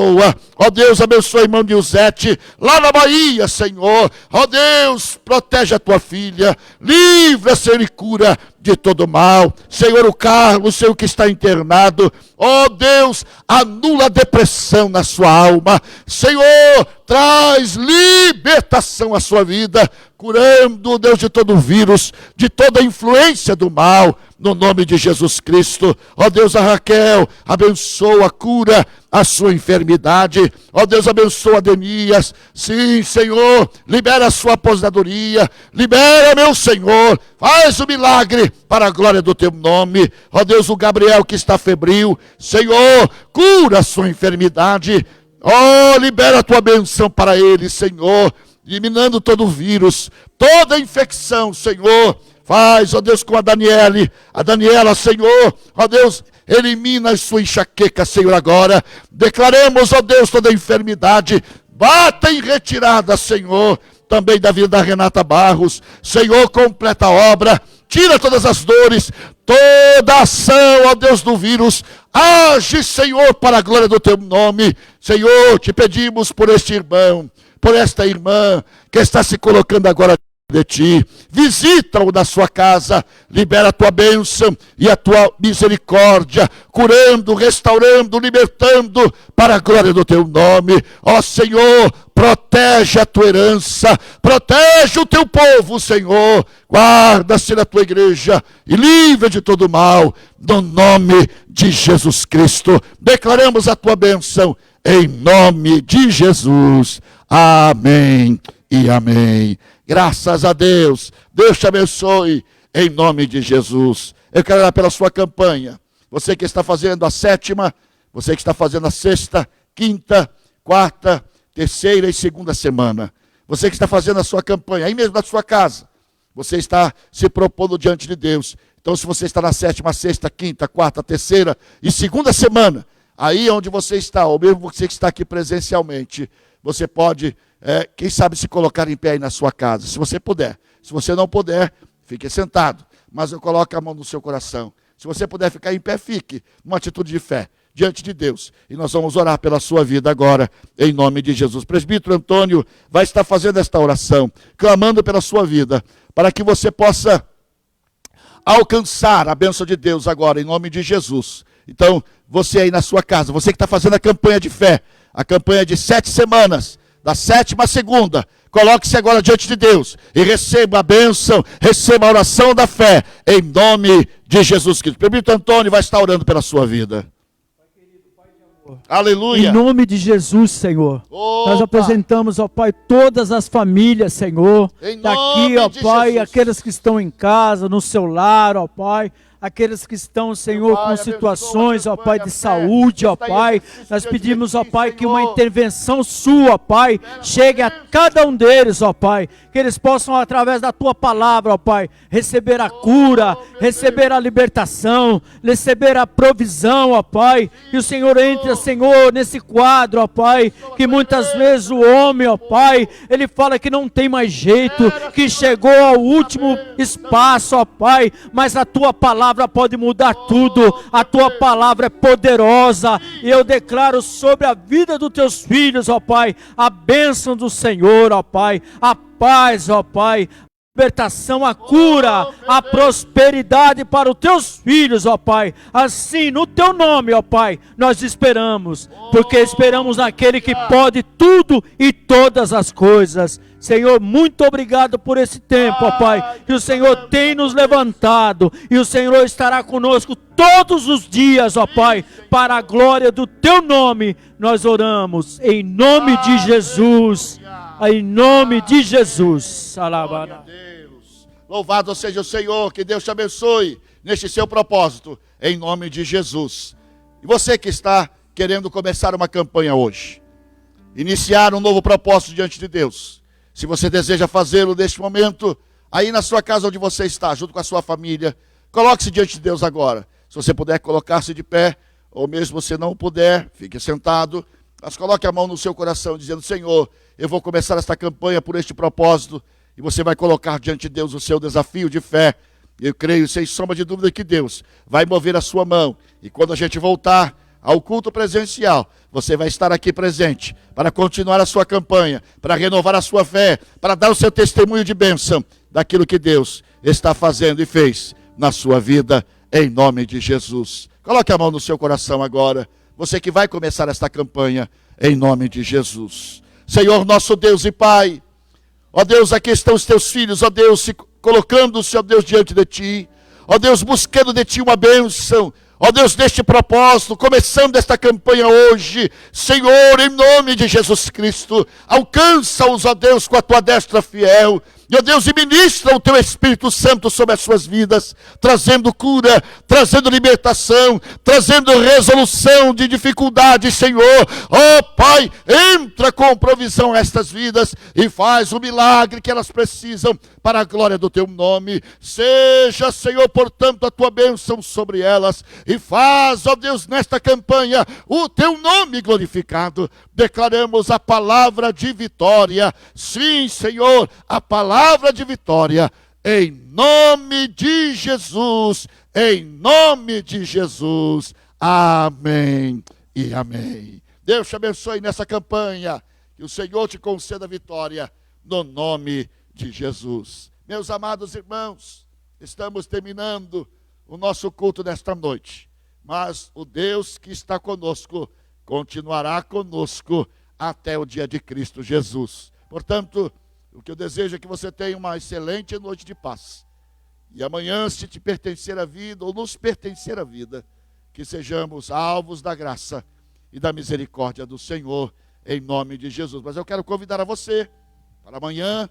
Ó Deus, abençoa a irmã Nilzete, lá na Bahia, Senhor. Ó Deus, protege a tua filha, livra, Senhor, e cura de todo mal. Senhor, o Carlos, Senhor, que está internado, ó Deus, anula a depressão na sua alma. Senhor, traz libertação à sua vida, curando, Deus, de todo vírus, de toda influência do mal, no nome de Jesus Cristo. Ó Deus, a Raquel, abençoa, cura a sua enfermidade. Ó Deus, abençoa a Denias. Sim, Senhor, libera a sua aposentadoria, libera, meu Senhor, faz o milagre para a glória do teu nome. Ó Deus, o Gabriel que está febril, Senhor, cura a sua enfermidade. Ó, libera a tua benção para ele, Senhor, eliminando todo vírus, toda infecção, Senhor. Faz, ó Deus, com a Daniela, Senhor, ó Deus, elimina a sua enxaqueca, Senhor, agora. Declaremos, ó Deus, toda enfermidade, bata em retirada, Senhor, também da vida da Renata Barros. Senhor, completa a obra, tira todas as dores, toda a ação, ó Deus, do vírus. Age, Senhor, para a glória do teu nome. Senhor, te pedimos por este irmão, por esta irmã que está se colocando agora de ti, visita-o na sua casa, libera a tua bênção e a tua misericórdia, curando, restaurando, libertando, para a glória do teu nome. Ó Senhor, protege a tua herança, protege o teu povo, Senhor, guarda-se na tua igreja e livra de todo mal, no nome de Jesus Cristo. Declaramos a tua bênção, em nome de Jesus. Amém e amém. Graças a Deus. Deus te abençoe em nome de Jesus. Eu quero orar pela sua campanha. Você que está fazendo a 7ª, você que está fazendo a 6ª, 5ª, quarta, terceira e segunda semana. Você que está fazendo a sua campanha, aí mesmo na sua casa, você está se propondo diante de Deus. Então, se você está na sétima, sexta, quinta, quarta, terceira e segunda semana, aí onde você está, ou mesmo você que está aqui presencialmente, você pode, quem sabe, se colocar em pé aí na sua casa, se você puder. Se você não puder, fique sentado, mas eu coloco a mão no seu coração. Se você puder ficar em pé, fique, numa atitude de fé, diante de Deus. E nós vamos orar pela sua vida agora, em nome de Jesus. O presbítero Antônio vai estar fazendo esta oração, clamando pela sua vida, para que você possa alcançar a bênção de Deus agora, em nome de Jesus. Então, você aí na sua casa, você que está fazendo a campanha de fé, a campanha de 7 semanas, da sétima à segunda, coloque-se agora diante de Deus e receba a bênção, receba a oração da fé, em nome de Jesus Cristo. O presbítero Antônio vai estar orando pela sua vida. Aleluia. Em nome de Jesus, Senhor. Opa. Nós apresentamos, ó Pai, todas as famílias, Senhor. Está aqui, ó Pai, Jesus. aqueles que estão em casa, no seu lar, ó Pai. Aqueles que estão, Senhor, Pai, com situações, ó Pai, de saúde, ó Pai. Nós pedimos, ó Pai, que uma intervenção sua, ó Pai, chegue a cada um deles, ó Pai. Que eles possam, através da tua palavra, ó Pai, receber a cura, receber a libertação, receber a provisão, ó Pai. E o Senhor entre, Senhor, nesse quadro, ó Pai, que muitas vezes o homem, ó Pai, ele fala que não tem mais jeito, que chegou ao último espaço, ó Pai, mas a tua palavra pode mudar tudo, a tua palavra é poderosa, e eu declaro sobre a vida dos teus filhos, ó Pai, a bênção do Senhor, ó Pai, a paz, ó Pai, a libertação, a cura, a prosperidade para os teus filhos, ó Pai. Assim, no teu nome, ó Pai, nós esperamos, porque esperamos naquele que pode tudo e todas as coisas. Senhor, muito obrigado por esse tempo, ó Pai, que o Senhor tem nos levantado, e o Senhor estará conosco todos os dias, ó Pai, para a glória do teu nome. Nós oramos em nome de Jesus, em nome de Jesus. Glória a Deus. Louvado seja o Senhor, que Deus te abençoe neste seu propósito, em nome de Jesus. E você que está querendo começar uma campanha hoje, iniciar um novo propósito diante de Deus, se você deseja fazê-lo neste momento, aí na sua casa onde você está, junto com a sua família, coloque-se diante de Deus agora. Se você puder colocar-se de pé, ou mesmo se não puder, fique sentado, mas coloque a mão no seu coração, dizendo: Senhor, eu vou começar esta campanha por este propósito, e você vai colocar diante de Deus o seu desafio de fé. Eu creio, sem sombra de dúvida, que Deus vai mover a sua mão, e quando a gente voltar ao culto presencial, você vai estar aqui presente para continuar a sua campanha, para renovar a sua fé, para dar o seu testemunho de bênção daquilo que Deus está fazendo e fez na sua vida, em nome de Jesus. Coloque a mão no seu coração agora, você que vai começar esta campanha, em nome de Jesus. Senhor, nosso Deus e Pai, ó Deus, aqui estão os teus filhos, ó Deus, se colocando-se, ó Deus, diante de ti, ó Deus, buscando de ti uma bênção, ó Deus, deste propósito, começando esta campanha hoje, Senhor, em nome de Jesus Cristo, alcança-os, ó Deus, com a tua destra fiel, e ó Deus, e ministra o teu Espírito Santo sobre as suas vidas, trazendo cura, trazendo libertação, trazendo resolução de dificuldades, Senhor. Ó Pai, entra com provisão a estas vidas e faz o milagre que elas precisam para a glória do teu nome. Seja, Senhor, portanto, a tua bênção sobre elas e faz, ó Deus, nesta campanha o teu nome glorificado. Declaramos a palavra de vitória. Sim, Senhor, a palavra de vitória, em nome de Jesus, em nome de Jesus. Amém e amém. Deus te abençoe nessa campanha, que o Senhor te conceda vitória, no nome de Jesus. Meus amados irmãos, estamos terminando o nosso culto nesta noite, mas o Deus que está conosco continuará conosco até o dia de Cristo Jesus. Portanto, o que eu desejo é que você tenha uma excelente noite de paz. E amanhã, se te pertencer a vida, ou nos pertencer a vida, que sejamos alvos da graça e da misericórdia do Senhor, em nome de Jesus. Mas eu quero convidar a você para amanhã,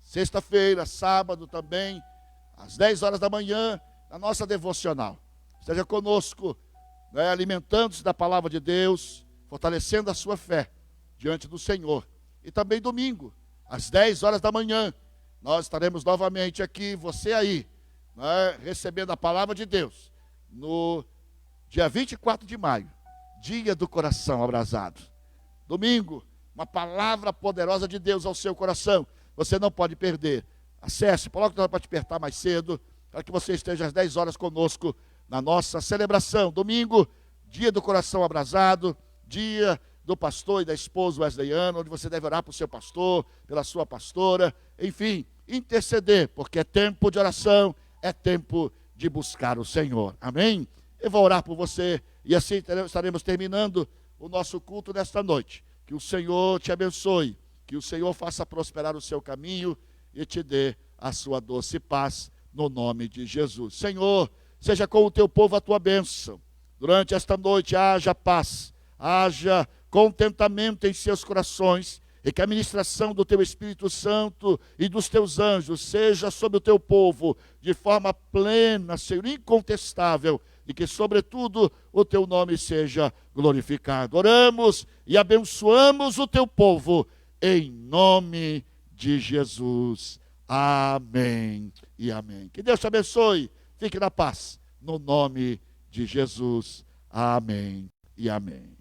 sexta-feira, sábado também, às 10 horas da manhã, na nossa devocional. Esteja conosco, alimentando-se da palavra de Deus, fortalecendo a sua fé diante do Senhor. E também domingo, às 10 horas da manhã, nós estaremos novamente aqui, você aí, né, recebendo a palavra de Deus, no dia 24 de maio, dia do coração abrasado. Domingo, uma palavra poderosa de Deus ao seu coração, você não pode perder. Acesse, coloque para te apertar mais cedo, para que você esteja às 10 horas conosco na nossa celebração. Domingo, dia do coração abrasado, dia do pastor e da esposa wesleyana, onde você deve orar para o seu pastor, pela sua pastora, enfim, interceder, porque é tempo de oração, é tempo de buscar o Senhor. Amém? Eu vou orar por você e assim estaremos terminando o nosso culto nesta noite. Que o Senhor te abençoe, que o Senhor faça prosperar o seu caminho e te dê a sua doce paz, no nome de Jesus. Senhor, seja com o teu povo a tua bênção. Durante esta noite haja paz, haja contentamento em seus corações, e que a ministração do teu Espírito Santo e dos teus anjos seja sobre o teu povo de forma plena, Senhor, incontestável, e que sobretudo o teu nome seja glorificado. Oramos e abençoamos o teu povo em nome de Jesus. Amém e amém. Que Deus te abençoe. Fique na paz, no nome de Jesus. Amém e amém.